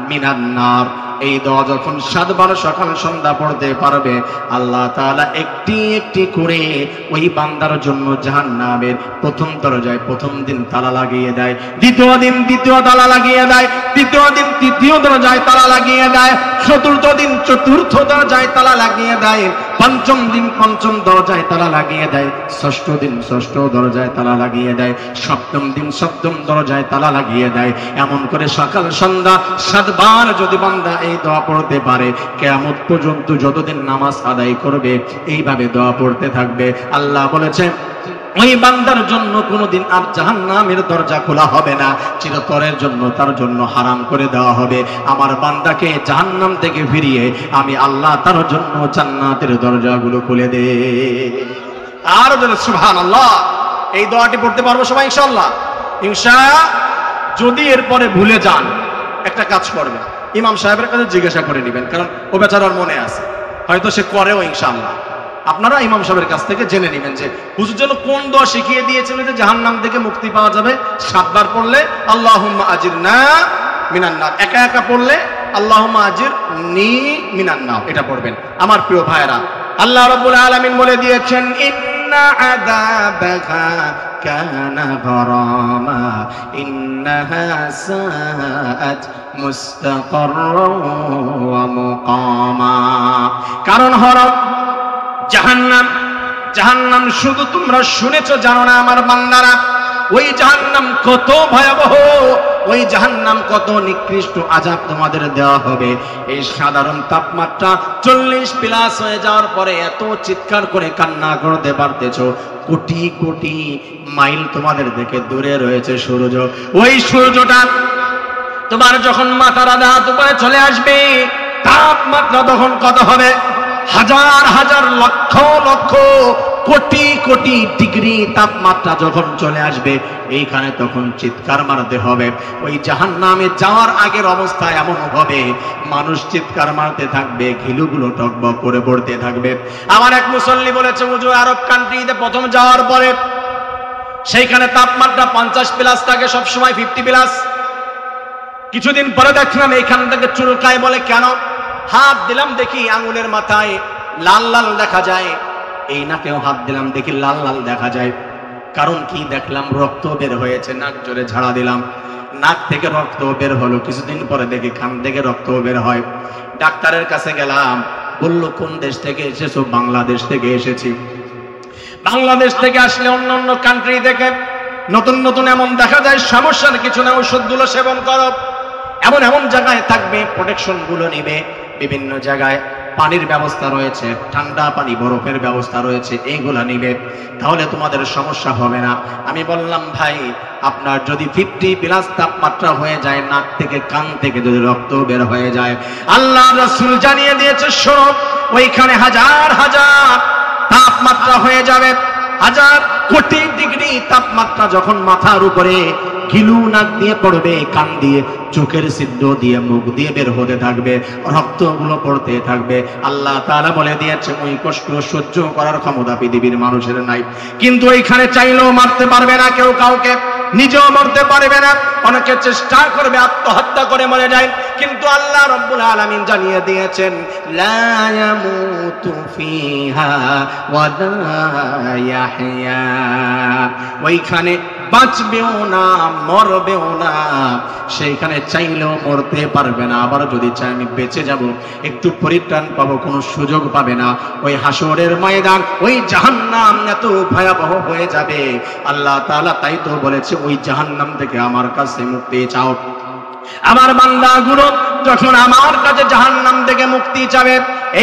মিনান নার। এই দোয়া যখন 7 বার সকাল সন্ধ্যা পড়তে পারবে, আল্লাহ তাআলা একটি একটি করে ওই বান্দার জন্য জাহান্নামের প্রথম দরজায় প্রথম দিন তালা লাগিয়ে দেয়, দ্বিতীয় দিন দ্বিতীয় তালা লাগিয়ে দেয়, তৃতীয় দিন তৃতীয় দরজায় তালা লাগিয়ে দেয়, চতুর্থ দিন চতুর্থ দরজায় তালা লাগিয়ে দেয়, পঞ্চম দিন পঞ্চম দরজায় তালা লাগিয়ে দেয়, ষষ্ঠ দিন ষষ্ঠ দরজায় তালা লাগিয়ে দেয়, সপ্তম দিন সপ্তম দরজায় তালা লাগিয়ে দেয়। এমন করে সকাল সন্ধ্যা 7 বার যদি বান্দা এই দোয়া পড়তে পারে, কিয়ামত পর্যন্ত যতদিন নামাজ আদায় করবে এইভাবে দোয়া পড়তে থাকবে, আল্লাহ বলেছে ওই বান্দার জন্য কোনোদিন আর জাহান্নামের দরজা খোলা হবে না, চিরতরের জন্য তার জন্য হারাম করে দেওয়া হবে। আমার বান্দাকে জাহান্নাম থেকে ফিরিয়ে আমি আল্লাহ তার জন্য জান্নাতের দরজাগুলো খুলে দে। আর বলে সুবহানাল্লাহ। এই দোয়াটি পড়তে পারবো সবাই ইনশাআল্লাহ? যদি এরপরে ভুলে যান, একটা কাজ করবেন, ইমাম সাহেবের কাছে জিজ্ঞাসা করে নেবেন, কারণ ও বেচারার মনে আছে, হয়তো সে করেও ইনশাআল্লাহ। আপনারা ইমাম সাহেবের কাছ থেকে জেনে নেবেন যে হুজুর যেন কোন দোয়া শিখিয়ে দিয়েছিল যে জাহান্নাম থেকে মুক্তি পাওয়া যাবে। 7 বার পড়লে আল্লাহুম্মা আজিরনা মিনান নার, একা একা পড়লে আল্লাহুম্মা আজিরনি মিনান নার, এটা পড়বেন। আমার প্রিয় ভাইরা, আল্লাহ রাব্বুল আলামিন বলে দিয়েছেন, ইন্না আযাবাকা কানা গরামা ইন্নাহা সাআত মুস্তাকাররান ওয়া মুকামা। কারণ হলো জাহান্নাম, জাহান্নাম শুধু তোমরা শুনেছো জানো না আমার বান্দারা, ওই জাহান্নাম কত ভয়াবহ, ওই জাহান্নাম কত নিকৃষ্ট আযাব তোমাদের দেওয়া হবে। এই সাধারণ তাপমাত্রা 40+ হয়ে যাওয়ার পরে এত চিৎকার করে কান্না করতে পারতেছো, কোটি কোটি মাইল তোমাদের থেকে দূরে রয়েছে সূর্য। ওই সূর্যটা তোমার যখন মাথার আধা হাত উপরে চলে আসবে, তাপমাত্রা তখন কত হবে? হাজার হাজার লক্ষ লক্ষ কোটি কোটি ডিগ্রি তাপমাত্রা যখন চলে আসবে, এইখানে তখন চিৎকার মারতে হবে। ওই জাহান্নামে যাওয়ার আগের অবস্থা এমন হবে, মানুষ চিৎকার মারতে থাকবে, ঘিলুগুলো টকবক করে পড়তে থাকবে। আমার এক মুসল্লি বলেছে, হুজুর আরব কান্ট্রিতে প্রথম যাওয়ার পরে সেইখানে তাপমাত্রা 50+ থাকে, সবসময় 50+। কিছুদিন পরে দেখলাম এইখান থেকে চুলকায়। বলে কেন? হাত দিলাম দেখি আঙুলের মাথায় লাল লাল দেখা যায়, এই নাকেও হাত দিলাম দেখি লাল লাল দেখা যায়। কারণ কি? দেখলাম রক্ত বের হয়েছে, নাক জোরে ঝাড়া দিলাম, নাক থেকে রক্ত বের হলো। কিছুদিন পরে দেখি কান থেকে রক্ত বের হয়। ডাক্তারের কাছে গেলাম, বলল কোন দেশ থেকে এসেছো? বাংলাদেশ থেকে এসেছি। বাংলাদেশ থেকে আসলে অন্য অন্য কান্ট্রি থেকে নতুন নতুন এমন দেখা যায়, সমস্যার কিছু না, ওষুধগুলো সেবন করো, এমন এমন জায়গায় থাকবে, প্রোটেকশন গুলো নিবে, বিভিন্ন জায়গায় পানির ব্যবস্থা রয়েছে, ঠান্ডা পানি বরফের ব্যবস্থা রয়েছে, এইগুলা নিবে, তাহলে তোমাদের সমস্যা হবে না। আমি বললাম ভাই, আপনার যদি 50+ তাপমাত্রা হয়ে যায়, নাক থেকে কান থেকে যদি রক্ত বের হয়ে যায়, আল্লাহ রাসূল জানিয়ে দিয়েছে, শোনো ওইখানে হাজার হাজার তাপমাত্রা হয়ে যাবে, হাজার কোটি ডিগ্রি তাপমাত্রা যখন মাথার উপরে ঘিলু নাক দিয়ে পড়বে, কান দিয়ে, চোখের ছিদ্র দিয়ে, মুখ দিয়ে বের হতে থাকবে, রক্তগুলো পড়তে থাকবে। আল্লাহ তাআলা বলে দিয়েছে ওই কষ্ট সহ্য করার ক্ষমতা পৃথিবীর মানুষের নাই। কিন্তু এইখানে চাইলেও মারতে পারবে না কেউ কাউকে, নিজেও মরতে পারবে না, অনেকে চেষ্টা করবে আত্মহত্যা করে মরে যায়, কিন্তু আল্লাহ রাব্বুল আলামিন জানিয়ে দিয়েছেন লা ইয়ামুতু ফিহা ওয়া লা ইয়াহইয়া। ওইখানে বাঁচবেও না, মরবেও না, সেইখানে চাইলেও মরতে পারবে না। আবার যদি চাই আমি বেঁচে যাব, একটু পরিত্রাণ পাবো, কোনো সুযোগ পাবে না। ওই হাসরের ময়দান, ওই জাহান্নাম এত ভয়াবহ হয়ে যাবে। আল্লাহ তাআলা তাই তো বলেছে, ওই জাহান্নাম থেকে আমার কাছে মুক্তি চাও। আমার বান্দাগুলো যখন আমার কাছে জাহান্নাম থেকে মুক্তি চাবে,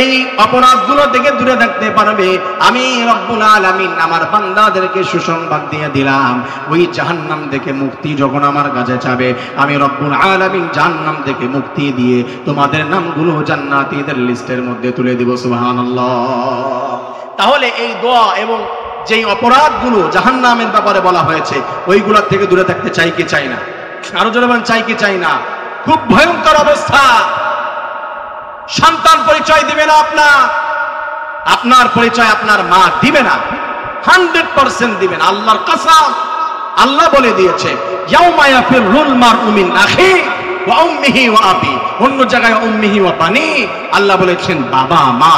এই অপরাধগুলো থেকে দূরে থাকতে পারবে, আমি রব্বুল আলামিন আমার বান্দাদেরকে সুসংবাদ দিয়ে দিলাম, ওই জাহান্নাম থেকে মুক্তি যখন আমার কাছে চাবে, আমি রব্বুল আলামিন জাহান্নাম থেকে মুক্তি দিয়ে তোমাদের নামগুলো জান্নাতীদের লিস্টের মধ্যে তুলে দিব। সুবহানাল্লাহ। তাহলে এই দোয়া এবং যেই অপরাধগুলো জাহান্নামের ব্যাপারে বলা হয়েছে, ওইগুলোর থেকে দূরে থাকতে চাই কি চাই না? আরো জোরে বলেন, চাই কি চাই না? খুব ভয়ঙ্কর অবস্থা। সন্তান পরিচয় দিবে না আপনার পরিচয় আপনার মা দিবে না, 100% দিবে না, আল্লাহর কসম। আল্লাহ বলে দিয়েছে ইয়াউমা ইয়াফিরুল মারউ মিন আখি ওয়া উম্মিহি ওয়া আবি, অন্য জায়গায় উম্মিহি ওয়া বানি। আল্লাহ বলেছেন বাবা মা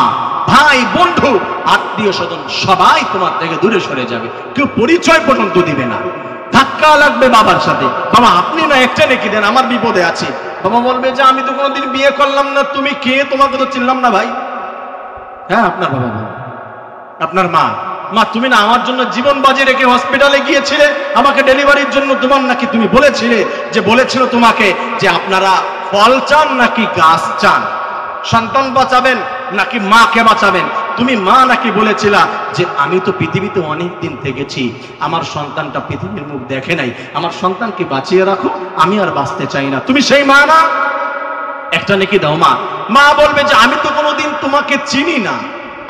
ভাই বন্ধু আত্মীয় স্বজন সবাই তোমার থেকে দূরে সরে যাবে, কেউ পরিচয় পর্যন্ত দিবে না। ধাক্কা লাগবে বাবার সাথে, বাবা আপনি না একটা রেখে দেন, আমার বিপদে আছি। বাবা বলবে যে আমি তো কোনোদিন বিয়ে করলাম না, তুমি কে? তোমাকে তো চিনলাম না ভাই। হ্যাঁ আপনার বাবা, আপনার মা, মা তুমি না আমার জন্য জীবন বাজি রেখে হসপিটালে গিয়েছিলে আমাকে ডেলিভারির জন্য, তোমার নাকি তুমি বলেছিলে যে বলেছিল তোমাকে যে আপনারা ফল চান নাকি গাছ চান, সন্তান বাঁচাবেন নাকি মাকে বাঁচাবেন? তুমি মা নাকি বলেছিলা যে আমি তো পৃথিবীতে অনেক দিন থেকেছি, আমার সন্তানটা পৃথিবীর মুখ দেখে নাই, আমার সন্তানকে বাঁচিয়ে রাখো, আমি আর বাঁচতে চাই না। তুমি সেই মা না? একটা নাকি দাও। মা মা বলবে যে আমি তো কোনোদিন তোমাকে চিনি না,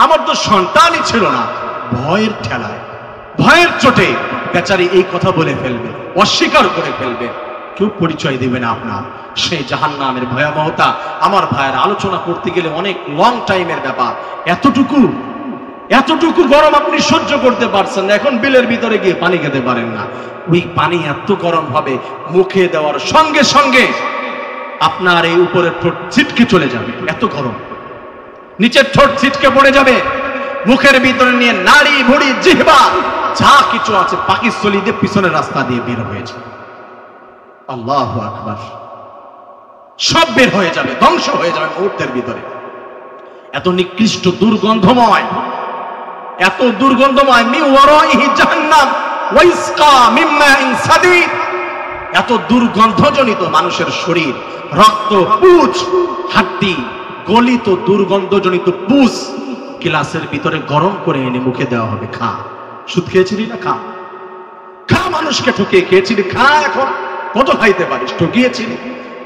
আমার তো সন্তানই ছিল না। ভয়ের ঠেলায়, ভয়ের চোটে বেচারি এই কথা বলে ফেলবে, অস্বীকার করে ফেলবে, কেউ পরিচয় দেবে না আপনার। সেই জাহান্নামের ভয়াবহতা আমার ভাইয়ের আলোচনা করতে গেলে অনেক লং টাইমের ব্যাপার। এতটুকু গরম আপনি সহ্য করতে পারছেন না, এখন বিলের ভিতরে গিয়ে পানি খেতে পারেন না। ওই পানি এত গরম হবে, মুখে দেওয়ার সঙ্গে সঙ্গে আপনার এই উপরের ঠোঁট ছিটকে চলে যাবে, এত গরম। নিচের ঠোঁট ছিটকে পড়ে যাবে, মুখের ভিতরে নিয়ে নাড়ি ভুড়ি জিহ্বা যা কিছু আছে পাকিস্তলি দিয়ে পিছনের রাস্তা দিয়ে বের হয়েছে। আল্লাহু আকবার। সব বের হয়ে যাবে, ধ্বংস হয়ে যাবে মুহূর্তের ভিতরে। এত নিকৃষ্ট দুর্গন্ধময়, এত দুর্গন্ধময়। মি ওয়ারাইহি জাহান্নাম ওয়া ইসকা মিন মাইন সাদিদ। এত দুর্গন্ধজনিত মানুষের শরীর, রক্ত, পুঁজ, হাড্ডি, গলিত দুর্গন্ধজনিত পুঁজ গ্লাসের ভিতরে গরম করে এনে মুখে দেওয়া হবে। খা, সুদ খেয়েছিলি না? খা খা, মানুষকে ঠকিয়ে খেয়েছিলি, খা, এখন কত খাইতে পারিস, ঠকিয়েছিলি।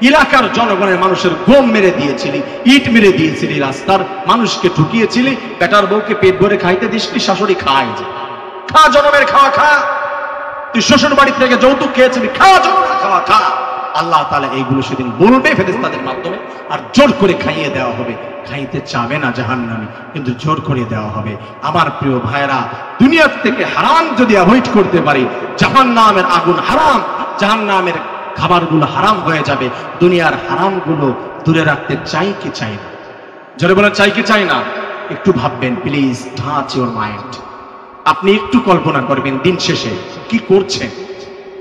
এলাকার জনগণের মানুষের গম মেরে দিয়েছিলি, ইট মেরে দিয়েছিলি, রাস্তার মানুষকে ঠুকিয়েছিলি, বেটার বউকে পেট ভরে খাইতে দিসনি, শাশুড়ি খায় যে খা, জনমের খাওয়া খা, তুই শ্বশুর বাড়ি থেকে যৌতুক খেয়েছিলি, খা জনমের খাওয়া খা। আল্লাহ তাআলা এইগুলো সেদিন বলবে ফেরেশতাদের মাধ্যমে, আর জোর করে খাইয়ে দেওয়া হবে। খাইতে চাবে না জাহান্নামী, কিন্তু জোর করে দেওয়া হবে। আমার প্রিয় ভাইরা, দুনিয়া থেকে হারাম যদি অ্যাভয়েড করতে পারি, জাহান্নামের আগুন হারাম, জাহান্নামের খাবারগুলো হারাম হয়ে যাবে। দুনিয়ার হারামগুলো দূরে রাখতে চাই কি চাই না? জোরে বলে চাই কি চাই না? একটু ভাববেন প্লিজ, টাচ ইউর মাইন্ড। আপনি একটু কল্পনা করবেন দিন শেষে কি করছেন,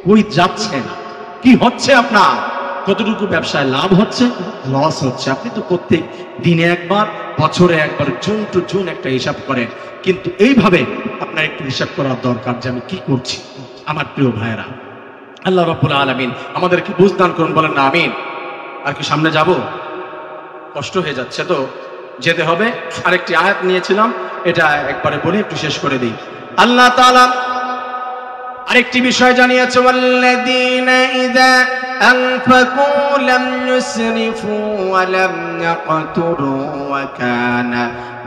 কই যাচ্ছেন, কি হচ্ছে আপনার, কতটুকু ব্যবসায় লাভ হচ্ছে, লস হচ্ছে। আপনি তো প্রত্যেক দিনে একবার, বছরে একবার, জুন টু জুন একটা হিসাব করেন, কিন্তু এইভাবে আপনার একটু হিসাব করার দরকার যে আমি কি করছি। আমার প্রিয় ভাইয়েরা, আল্লাহ রাব্বুল আলামিন আমাদেরকে বুঝদান করুন, বলেন না আমিন। আর কি সামনে যাব? কষ্ট হয়ে যাচ্ছে তো, যেতে হবে। আরেকটি আয়াত নিয়েছিলাম, এটা একবারে বলে একটু শেষ করে দিই। আল্লাহ তাআলা আরেকটি বিষয় জানিয়েছে, ওয়াল্লাযীনা ইযা আনফাকু লাম ইউসরিফু ওয়া লাম ইয়াকতুরু ওয়া কানা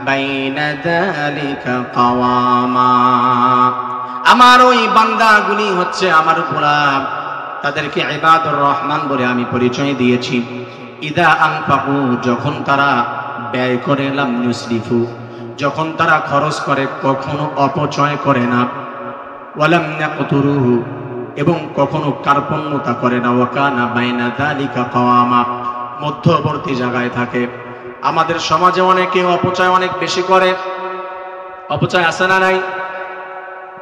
বাইনা যালিকা কাওয়ামা। আমার ওই বান্দাগুলি হচ্ছে আমার গোলাম, তাদেরকে ইবাদুর রহমান বলে আমি পরিচয় দিয়েছি। ইযা আনফাকু, যখন তারা ব্যয় করে, লাম ইউসরিফু, যখন তারা খরচ করে কখনো অপচয় করে না, ওয়ালাম ইয়াকতুরু, এবং কখনো কার্পণ্যতা করে না, ওয়া কানা বাইনা যালিকা কাওয়ামা, মধ্যবর্তী জায়গায় থাকে। আমাদের সমাজে অনেকে অপচয় অনেক বেশি করে। অপচয় আছে না নাই?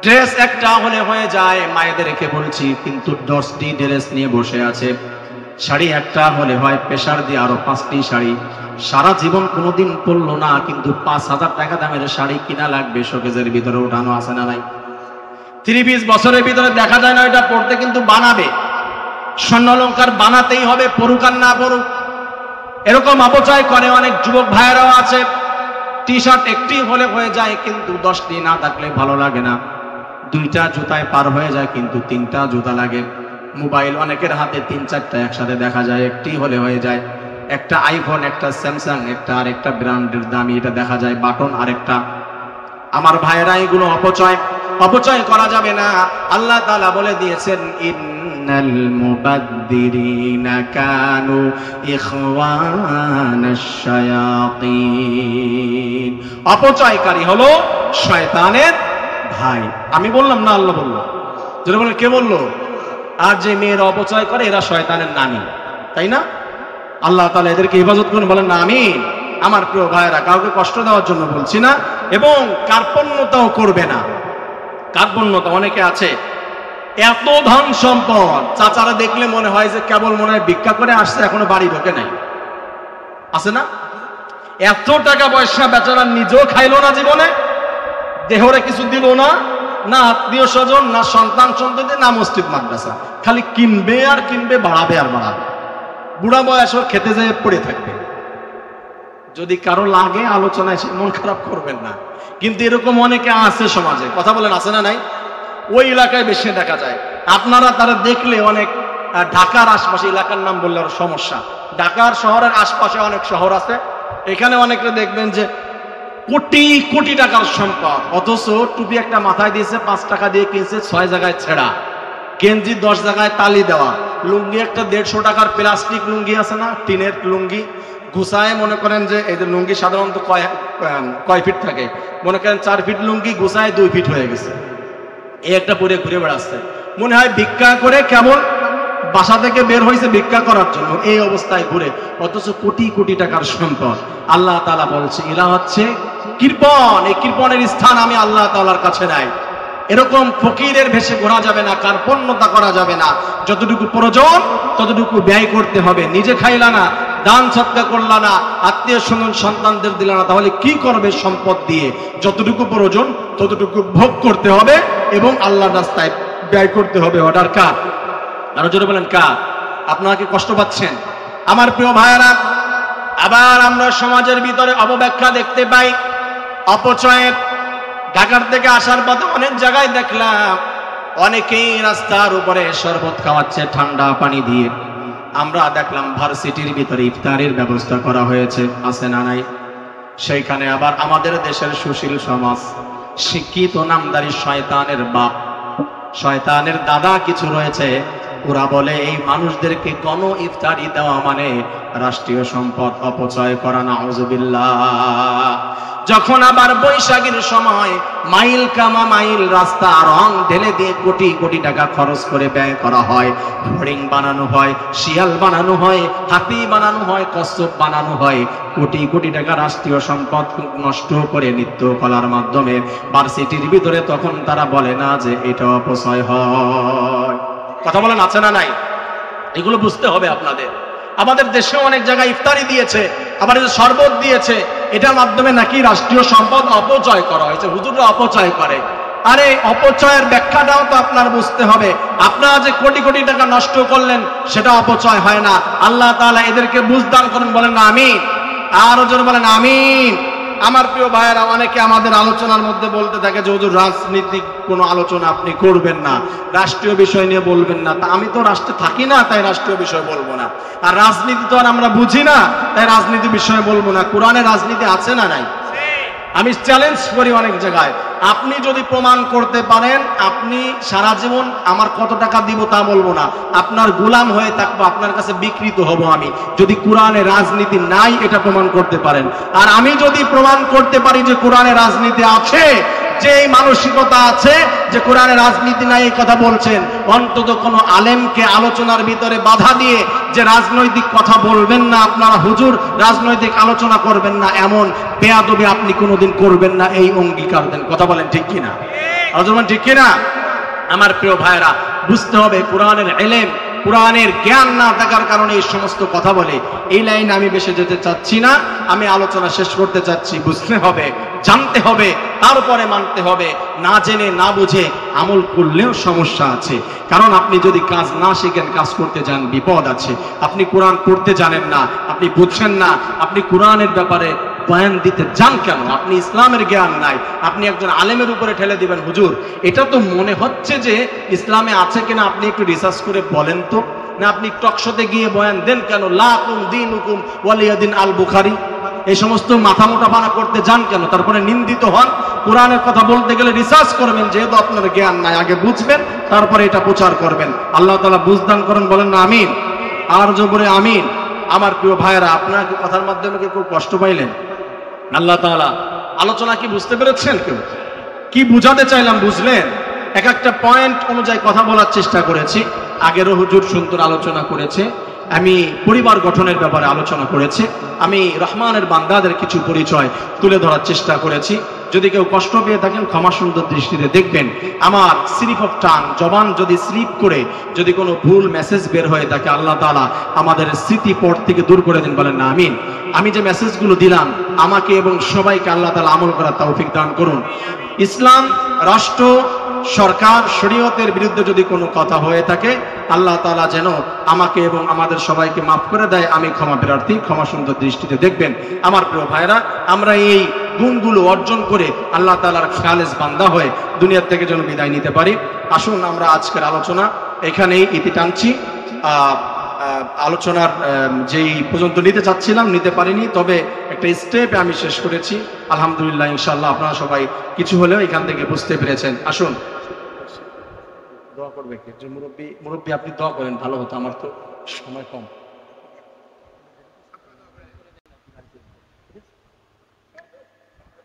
ড্রেস একটা হলে হয়ে যায়, মায়েদেরকে বলছি, কিন্তু 10টি ড্রেস নিয়ে বসে আছে। শাড়ি একটা হলে হয় প্রেসার দিয়ে আরো 5টি শাড়ি। সারা জীবন কোনোদিন পরলো না, কিন্তু 5,000 টাকা দামের শাড়ি কিনা লাগবে, শোকেজের ভিতরে ওঠানো আছে না নাই? 30-20 বছরের ভিতরে দেখা যায় না এটা পড়তে, কিন্তু বানাবে, স্বর্ণালঙ্কার বানাতেই হবে, পড়ুক আর না পড়ুক। এরকম অপচয় করে অনেক যুবক ভাইয়েরাও আছে। টি শার্ট একটি হলে হয়ে যায়, কিন্তু 10টি না থাকলে ভালো লাগে না। 2টা জুতায় পার হয়ে যায়, কিন্তু 3টা জুতা লাগে। মোবাইল অনেকের হাতে 3-4টা একসাথে দেখা যায়, একটি হলে হয়ে যায়। একটা আইফোন, একটা স্যামসাং, একটা আরেকটা ব্র্যান্ডের দামি, এটা দেখা যায় বাটন আরেকটা। আমার ভাইয়েরা, এগুলো অপচয়, অপচয় করা যাবে না। আল্লাহ তাআলা বলে দিয়েছেন, ইন্নাল মুবাদ্দিরিনা কানু ইখওয়ানাশ শায়াতিন। অপচয়কারী হলো শয়তানের ভাই। আমি বললাম না, আল্লাহ বলল। যেটা বলেন, কে বললো? আর যে মেয়েরা অপচয় করে এরা শয়তানের নানি, তাই না? আল্লাহ তাআলা এদেরকে হেফাজত করুন, বলেন না আমিন। আমার প্রিয় ভাইয়েরা, কাউকে কষ্ট দেওয়ার জন্য বলছি না, এবং কার্পণ্যতাও করবে না। কার্পণ্যতা অনেকে আছে, এত ধন সম্পদ, চাচারা দেখলে মনে হয় যে কেবল মনে হয় ভিক্ষা করে আসছে, এখনো বাড়ি ঢোকে নাই, আছে না? এত টাকা পয়সা বেচারা নিজেও খাইলো না জীবনে, দেহরে কিছু দিল না, না আত্মীয় স্বজন, না সন্তান সন্ততি, না মসজিদ মাদ্রাসা, খালি কিনবে আর কিনবে, বাড়াবে আর বাড়াবে। বুড়া বয়স খেতে যেয়ে পড়ে থাকবে। যদি কারো লাগে আলোচনায়, সে মন খারাপ করবেন না, কিন্তু এরকম অনেকে আছে সমাজে। কথা বলেন, আছে না নাই? ওই এলাকায় বেশি দেখা যায়। আপনারা তারা দেখলে অনেক, ঢাকার আশপাশে, এলাকার নাম বললে আরো সমস্যা, ঢাকার শহরের আশপাশে অনেক শহর আছে, এখানে অনেকে দেখবেন যে কোটি কোটি টাকার সম্পদ, অথচ টুপি একটা মাথায় দিয়েছে, 5 টাকা দিয়ে কিনছে, 6 জায়গায় ছেঁড়া, গেঞ্জি 10 জায়গায় তালি দেওয়া, লুঙ্গি একটা 150 টাকার প্লাস্টিক লুঙ্গি আছে না, টিনের লুঙ্গি, গুছায় মনে করেন যে এই যে লুঙ্গি সাধারণত কয় ফিট থাকে, মনে করেন 4 ফিট লুঙ্গি, গুছায় 2 ফিট হয়ে গেছে, এই একটা পরে ঘুরে বেড়াচ্ছে, মনে হয় ভিক্ষা করে কেমন বাসা থেকে বের হয়েছে ভিক্ষা করার জন্য, এই অবস্থায় ঘুরে, অথচ কোটি কোটি টাকার সম্পদ। আল্লাহ তাআলা বলছে এরা হচ্ছে কৃপণ, এই কৃপণের স্থান আমি আল্লাহ তাআলার কাছে নাই। এরকম ফকিরের ভেষে ঘোরা যাবে না, কার্পণ্যতা করা যাবে না, যতটুকু প্রয়োজন ততটুকু ব্যয় করতে হবে। নিজে খাইলা না, দান সৎকার করলা না, আত্মীয় স্বজন সন্তানদের দিলা না, তাহলে কি করবে সম্পদ দিয়ে? যতটুকু প্রয়োজন ততটুকু ভোগ করতে হবে এবং আল্লাহর রাস্তায় ব্যয় করতে হবে। অর্ডার কার? আরো জোরে বলেন কার? আপনারা কি কষ্ট পাচ্ছেন? আমার প্রিয় ভাইয়েরা, আবার আমরা সমাজের ভিতরে অপব্যাখ্যা দেখতে পাই, অপচয়ের। ঢাকার থেকে আসার পথে অনেক জায়গায় দেখলাম অনেকেই রাস্তার উপরে শরবত খাওয়াচ্ছে ঠান্ডা পানি দিয়ে, আমরা দেখলাম ভার্সিটির ভিতরে ইফতারের ব্যবস্থা করা হয়েছে, আছে না নাই? সেইখানে আবার আমাদের দেশের সুশীল সমাজ, শিক্ষিত নামদারি শয়তানের বাপ, শয়তানের দাদা কিছু রয়েছে, ওরা বলে এই মানুষদেরকে গণ ইফতারি দেওয়া মানে রাষ্ট্রীয় সম্পদ অপচয় করা, নাউজুবিল্লাহ। যখন আবার বৈশাখীর সময় মাইল কামা মাইল রাস্তা রং ঢেলে দিয়ে কোটি কোটি টাকা খরচ করে ব্যয় করা হয়, হরিণ বানানো হয়, শিয়াল বানানো হয়, হাতি বানানো হয়, কচ্ছপ বানানো হয়, কোটি কোটি টাকা রাষ্ট্রীয় সম্পদ নষ্ট করে নৃত্য কলার মাধ্যমে ভার্সিটির ভিতরে, তখন তারা বলে না যে এটা অপচয় হয়? কথা বলেন আছে না নাই? এগুলো বুঝতে হবে আপনাদের। আমাদের দেশে অনেক জায়গায় ইফতারি দিয়েছে, আবার শরবত দিয়েছে, এটার মাধ্যমে নাকি রাষ্ট্রীয় সম্পদ অপচয় করা হয়েছে, হুজুররা অপচয় করে। আরে অপচয়ের ব্যাখ্যাটাও তো আপনার বুঝতে হবে। আপনারা যে কোটি কোটি টাকা নষ্ট করলেন সেটা অপচয় হয় না। আল্লাহ তাআলা এদেরকে বুঝদান করেন, বলেন না আমিন? আরো জোরে বলেন আমিন। আমার প্রিয় ভাইয়েরা, অনেকে আমাদের আলোচনার মধ্যে বলতে থাকে যে হুজুর রাজনীতিক কোনো আলোচনা আপনি করবেন না, রাষ্ট্রীয় বিষয় নিয়ে বলবেন না। তা আমি তো রাষ্ট্রে থাকি না, তাই রাষ্ট্রীয় বিষয় বলবো না। আর রাজনীতি তো আর আমরা বুঝি না, তাই রাজনীতি বিষয়ে বলবো না। কোরআনে রাজনীতি আছে না নাই? আমি চ্যালেঞ্জ করি অনেক জায়গায়, আপনি যদি প্রমাণ করতে পারেন, আপনি সারা জীবন আমার কত টাকা দিব তা বলবো না, আপনার গোলাম হয়ে থাকবো, আপনার কাছে বিকৃত হব আমি, যদি কোরআনে রাজনীতি নাই এটা প্রমাণ করতে পারেন। আর আমি যদি প্রমাণ করতে পারি যে কোরআনে রাজনীতি আছে, যে এই মানসিকতা আছে যে কোরআনে রাজনীতি নাই এই কথা বলছেন, অন্তত কোনো আলেমকে আলোচনার ভিতরে বাধা দিয়ে যে রাজনৈতিক কথা বলবেন না আপনারা, হুজুর রাজনৈতিক আলোচনা করবেন না, এমন বেয়াদবি আপনি কোনোদিন করবেন না, এই অঙ্গীকার দেন। কথা বলেন ঠিক কিনা? আলোচনা ঠিক কিনা? আমার প্রিয় ভাইরা, বুঝতে হবে কোরআনের ইলম, কোরআনের জ্ঞান না থাকার কারণে এই সমস্ত কথা বলে। এই লাইনে আমি বেশি যেতে চাচ্ছি না, আমি আলোচনা শেষ করতে চাচ্ছি। বুঝতে হবে, জানতে হবে, তারপরে মানতে হবে। না জেনে না বুঝে আমল করলেও সমস্যা আছে। কারণ আপনি যদি কাজ না শিখেন, কাজ করতে যান, বিপদ আছে। আপনি কোরআন পড়তে জানেন না, আপনি বুঝছেন না, আপনি কোরআনের ব্যাপারে বয়ান দিতে যান কেন? আপনি ইসলামের জ্ঞান নাই, আপনি একজন আলেমের উপরে ঠেলে দিবেন, হুজুর এটা তো মনে হচ্ছে যে ইসলামে আছে কিনা আপনি একটু রিসার্চ করে বলেন তো। না আপনি টকশোতে গিয়ে বয়ান দেন কেন? লাকুম দিনুকুম ওয়ালিয়াদিন আল বুখারী, এই সমস্ত মাথা মোটা বানা করতে যান কেন? তারপরে নিন্দিত হন। কোরআনের কথা বলতে গেলে রিসার্চ করবেন, যেহেতু আপনার জ্ঞান নাই, আগে বুঝবেন, তারপরে এটা প্রচার করবেন। আল্লাহ তাআলা বুঝদান করেন, বলেন না আমিন? আর জোরে আমিন। আমার প্রিয় ভাইয়েরা, আপনার কথার মাধ্যমে কি খুব কষ্ট পাইলেন? আল্লাহ তাআলা আলোচনা কি বুঝতে পেরেছেন? কেউ কি বুঝাতে চাইলাম বুঝলেন? এক একটা পয়েন্ট অনুযায়ী কথা বলার চেষ্টা করেছি। আগেরও হুজুর সুন্দর আলোচনা করেছে। আমি পরিবার গঠনের ব্যাপারে আলোচনা করেছি। আমি রহমানের বান্দাদের কিছু পরিচয় তুলে ধরার চেষ্টা করেছি। যদি কেউ কষ্ট পেয়ে থাকেন, ক্ষমা সুন্দর দৃষ্টিতে দেখবেন। আমার স্লিপ অফ টাং, জবান যদি স্লিপ করে যদি কোনো ভুল মেসেজ বের হয়ে থাকে, আল্লাহ তাআলা আমাদের স্মৃতি পথ থেকে দূর করে দিন, বলেন না আমিন? আমি যে মেসেজগুলো দিলাম, আমাকে এবং সবাইকে আল্লাহ তাআলা আমল করার তৌফিক দান করুন। ইসলাম, রাষ্ট্র, সরকার, শরীয়তের বিরুদ্ধে যদি কোনো কথা হয়ে থাকে, আল্লাহ তাআলা যেন আমাকে এবং আমাদের সবাইকে মাফ করে দেয়। আমি ক্ষমা প্রার্থী, ক্ষমা সুন্দর দৃষ্টিতে দেখবেন। আমার প্রিয় ভাইরা, আমরা এই গুণগুলো অর্জন করে আল্লাহ তাআলার খালেস বান্দা হয়ে দুনিয়া থেকে যেন বিদায় নিতে পারি। আসুন আমরা আজকের আলোচনা এখানেই ইতি টানছি। আলোচনার যেই পর্যন্ত নিতে চাচ্ছিলাম নিতে পারিনি, তবে একটা স্টেপে আমি শেষ করেছি আলহামদুলিল্লাহ। ইনশাআল্লাহ আপনারা সবাই কিছু হলেও এখান থেকে বুঝতে পেরেছেন। আসুন দোয়া করবে কি? যে মুরব্বী আপনি দোয়া করেন, ভালো হতো, আমার তো সময় কম।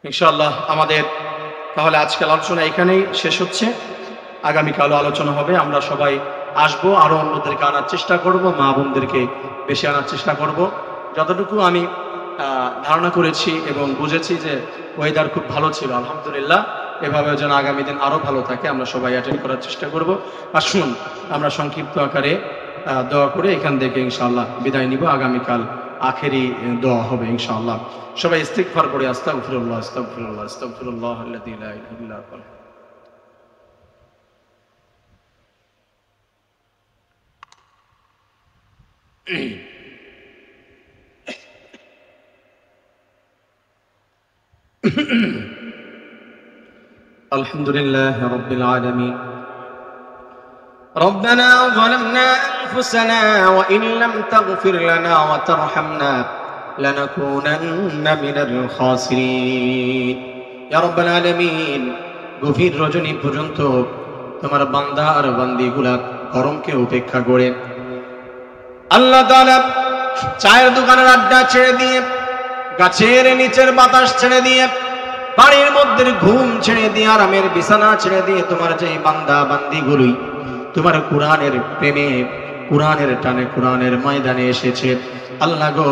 ইনশাআল্লাহ আমাদের তাহলে আজকের আলোচনা এখানেই শেষ হচ্ছে। আগামীকালও আলোচনা হবে। আমরা সবাই আসবো, আরো অন্যদেরকে আনার চেষ্টা করব, মা বোনদেরকে বেশি আনার চেষ্টা করব। যতটুকু আমি ধারণা করেছি এবং বুঝেছি যে ওয়েদার খুব ভালো ছিল, আলহামদুলিল্লাহ। এভাবে যেন আগামী দিন আরো ভালো থাকে, আমরা সবাই অ্যাটেন্ড করার চেষ্টা করব। আসুন আমরা সংক্ষিপ্ত আকারে দোয়া করে এখান থেকে ইনশাআল্লাহ বিদায় নিব। আগামীকাল আখেরি দোয়া হবে ইনশাআল্লাহ। সবাই ইস্তিগফার করে আস্তাগফিরুল্লাহ আস্তাগফিরুল্লাহ আস্তাগফিরুল্লাহ আল্লাযী লা ইলাহা ইল্লা হুয়া। الحمد لله رب العالمين. ربنا ظلمنا أنفسنا وإن لم تغفر لنا وترحمنا لنكونن من الخاسرين يا رب العالمين গভীর রজনী পর্যন্ত তোমার বান্দা আর বান্দীগুলা গরমকে উপেক্ষা করে আল্লাহ তাআলা চায়ের দোকানের আড্ডা ছেড়ে দিয়ে, গাছের নিচের বাতাস ছেড়ে দিয়ে, বাড়ির মধ্যে ঘুম ছেড়ে দিয়ে, আরামের বিছানা ছেড়ে দিয়ে তোমার যে বান্দা বান্দীগুলি তোমার কোরআনের প্রেমে, কোরআনের টানে, কোরআনের ময়দানে এসেছে, আল্লাহ গো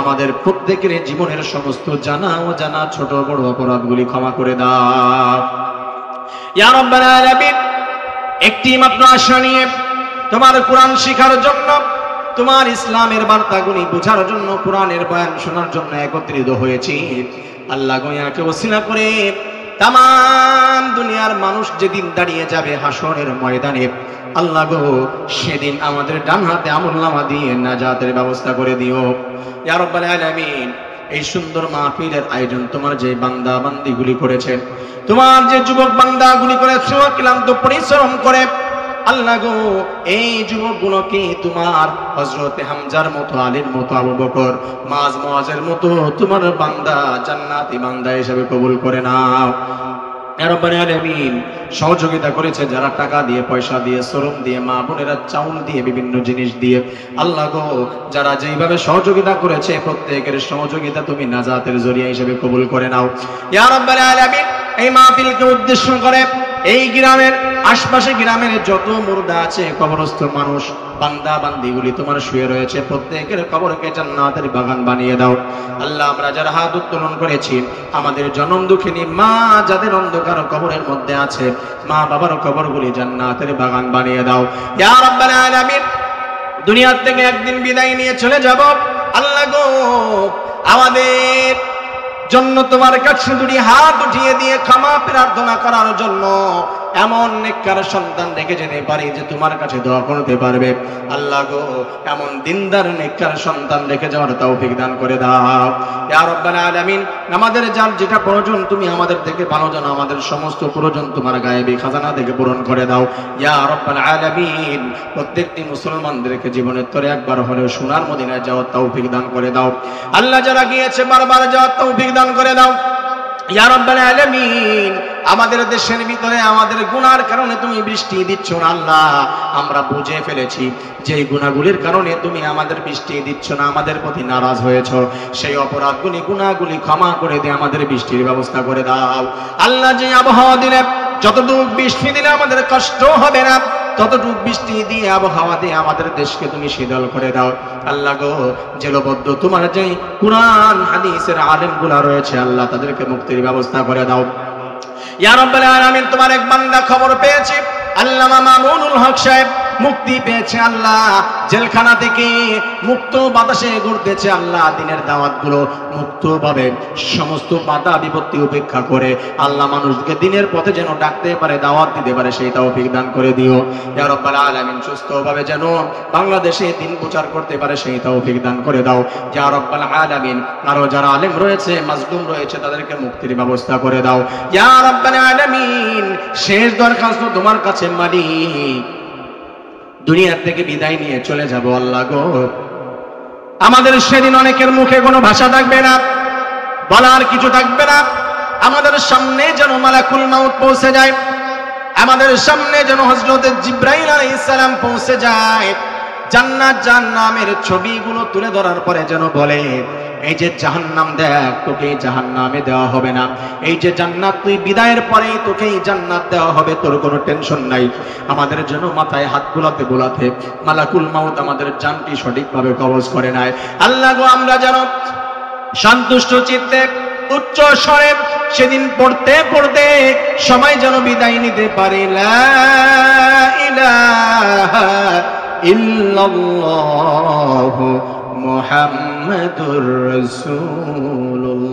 আমাদের প্রত্যেকের জীবনের সমস্ত জানা ও জানা ছোট বড় অপরাধগুলি ক্ষমা করে দাও ইয়া রাব্বাল আলামিন। একটি মাত্র আশা নিয়ে তোমার কোরআন শিখার জন্য, তোমার ইসলামের বার্তাগুলি বোঝার জন্য, কোরআনের বয়ান শোনার জন্য একত্রিত হয়েছি। আল্লাহ গো ইয়াকে ওসিলা করে তামাম দুনিয়ার মানুষ যেদিন দাঁড়িয়ে যাবে হাসরের ময়দানে, আল্লাহ গো সেদিন আমাদের ডান হাতে আমলনামা দিয়ে নাজাতের ব্যবস্থা করে দিও ইয়া রাব্বাল আলামিন। এই সুন্দর মাহফিলের আয়োজন তোমার যে বান্দা বান্দিগুলি করেছেন, তোমার যে যুবক বান্দাগুলি করেছে ক্লান্ত পরিশ্রম করে, আল্লাহ গো এই যুবকগুলোকে তোমার হযরতে হামজার মতো, আলীর মতো, আবু বকর, মাজ মুআজের মতো তোমার বান্দা, জান্নাতি বান্দা হিসেবে কবুল করে নাও ইয়া রাব্বাল আলামিন। সহযোগিতা করেছে যারা টাকা দিয়ে, পয়সা দিয়ে, শ্রম দিয়ে, মা বোনেরা চাউল দিয়ে, বিভিন্ন জিনিস দিয়ে, আল্লাহ গো যারা যেইভাবে সহযোগিতা করেছে প্রত্যেকের সহযোগিতা তুমি নাজাতের জরিয়া হিসেবে কবুল করে নাও ইয়া রাব্বাল আলামিন। এই মাহফিলকে উদ্দেশ্য করে এই গ্রামের আশপাশে গ্রামের যত মুর্দা আছে, কবরস্থ মানুষ, বান্দা বান্দিগুলি তোমার শুয়ে রয়েছে, প্রত্যেকের কবরকে জান্নাতের বাগান বানিয়ে দাও আল্লাহ। আমরা যারা হাত উত্তোলন করেছি, আমাদের জনম দুঃখিনী মা যাদের অন্ধকার কবরের মধ্যে আছে, মা বাবার কবরগুলি জান্নাতের বাগান বানিয়ে দাও ইয়া রাব্বাল আলামিন। দুনিয়া থেকে একদিন বিদায় নিয়ে চলে যাব আল্লাহ গো, আমাদের জন্য তোমার কাছে দুটি হাত উঠিয়ে দিয়ে ক্ষমা প্রার্থনা করার জন্য এমন নেককার সন্তান রেখে যেতে পারি যে তোমার কাছে দোয়া করতে পারবে আল্লাহ গো। এমন দিনদার নেককার সন্তান রেখে যাওয়ার তৌফিক দান করে দাও ইয়া রাব্বাল আলামিন। আমাদের যার যেটা প্রয়োজন তুমি আমাদের থেকে ভালো জানো, আমাদের সমস্ত প্রয়োজন তোমার গায়েবী খাজানা থেকে পূরণ করে দাও ইয়া রাব্বাল আলামিন। প্রত্যেকটি মুসলমানদেরকে জীবনের তরে একবার হলেও সোনার মদিনায় যাওয়ার তৌফিক দান করে দাও আল্লাহ। যারা গিয়েছে বারবার যাওয়ার তৌফিক দান করে দাও ইয়া রাব্বাল আলামিন। আমাদের দেশের ভিতরে আমাদের গুনার কারণে তুমি বৃষ্টি দিচ্ছ না আল্লাহ, আমরা বুঝে ফেলেছি যে গুনাহগুলির কারণে তুমি আমাদের বৃষ্টি দিচ্ছ না, আমাদের প্রতি নারাজ হয়েছ। সেই অপরাধগুলি গুনাহগুলি ক্ষমা করে দিয়ে আমাদের বৃষ্টির ব্যবস্থা করে দাও আল্লাহ। যে আবহাওয়া দিলে, যতটুকু বৃষ্টি দিলে আমাদের কষ্ট হবে না, ততটুকু বৃষ্টি দিয়ে আবহাওয়া দিয়ে আমাদের দেশকে তুমি শীতল করে দাও আল্লাহ গো। জেলবদ্ধ তোমার যে কুরআন হাদিসের আলেমগুলা রয়েছে আল্লাহ, তাদেরকে মুক্তির ব্যবস্থা করে দাও ইয়া রাব্বাল আলামিন। তোমার এক বান্দা খবর পেয়েছে আল্লামা মামুনুল হক সাহেব মুক্তি পেয়েছে আল্লাহ, জেলখানা থেকে মুক্ত বাতাসে ঘুরতেছে আল্লাহ। দিনের দাওয়াতগুলো মুক্তভাবে সমস্ত বাধা বিপত্তি উপেক্ষা করে আল্লাহ মানুষকে দিনের পথে যেন ডাকতে পারে, দাওয়াত দিতে পারে, সেই তৌফিক দান করে দিও ইয়া রাব্বাল আলামিন। সুস্থভাবে যেন বাংলাদেশে দিন প্রচার করতে পারে সেই তৌফিক দান করে দাও ইয়া রাব্বাল আলামিন। আরো যারা আলেম রয়েছে, মাজলুম রয়েছে, তাদেরকে মুক্তির ব্যবস্থা করে দাও ইয়া রাব্বাল আলামিন। শেষ দরখাস্ত তোমার কাছে মালিক, দুনিয়া থেকে বিদায় নিয়ে চলে যাব আল্লাহ গো। আমাদের সেদিন অনেকের মুখে কোনো ভাষা থাকবে না, বলার কিছু থাকবে না। আমাদের সামনে যেন মালাকুল মাউত পৌঁছে যায়, আমাদের সামনে যেন হযরত জিবরাইল আলাইহিস সালাম পৌঁছে যায়। জান্নাত জাহান্নামের ছবিগুলো তুলে ধরার পরে যেন বলে, এই যে জাহান্নাম দেখ, তোকে জাহান্নামে দেওয়া হবে না, এই যে জান্নাত তুই বিদায়ের পরেই তোকে জান্নাত দেওয়া হবে, তোর কোনো টেনশন নাই। আমাদের জন্য মাথায় হাত বুলাতে বুলাতে মালাকুল মাউত আমাদের জানটি সঠিকভাবে কবজ করে নেয় আল্লাহ গো। আমরা যেন সন্তুষ্ট চিত্তে উচ্চ স্বরে সেদিন পড়তে পড়তে সবাই যেন বিদায় নিতে পারে, লা ইলাহা ইল্লাল্লাহু মুহাম্মাদুর রাসূলুল্লাহ।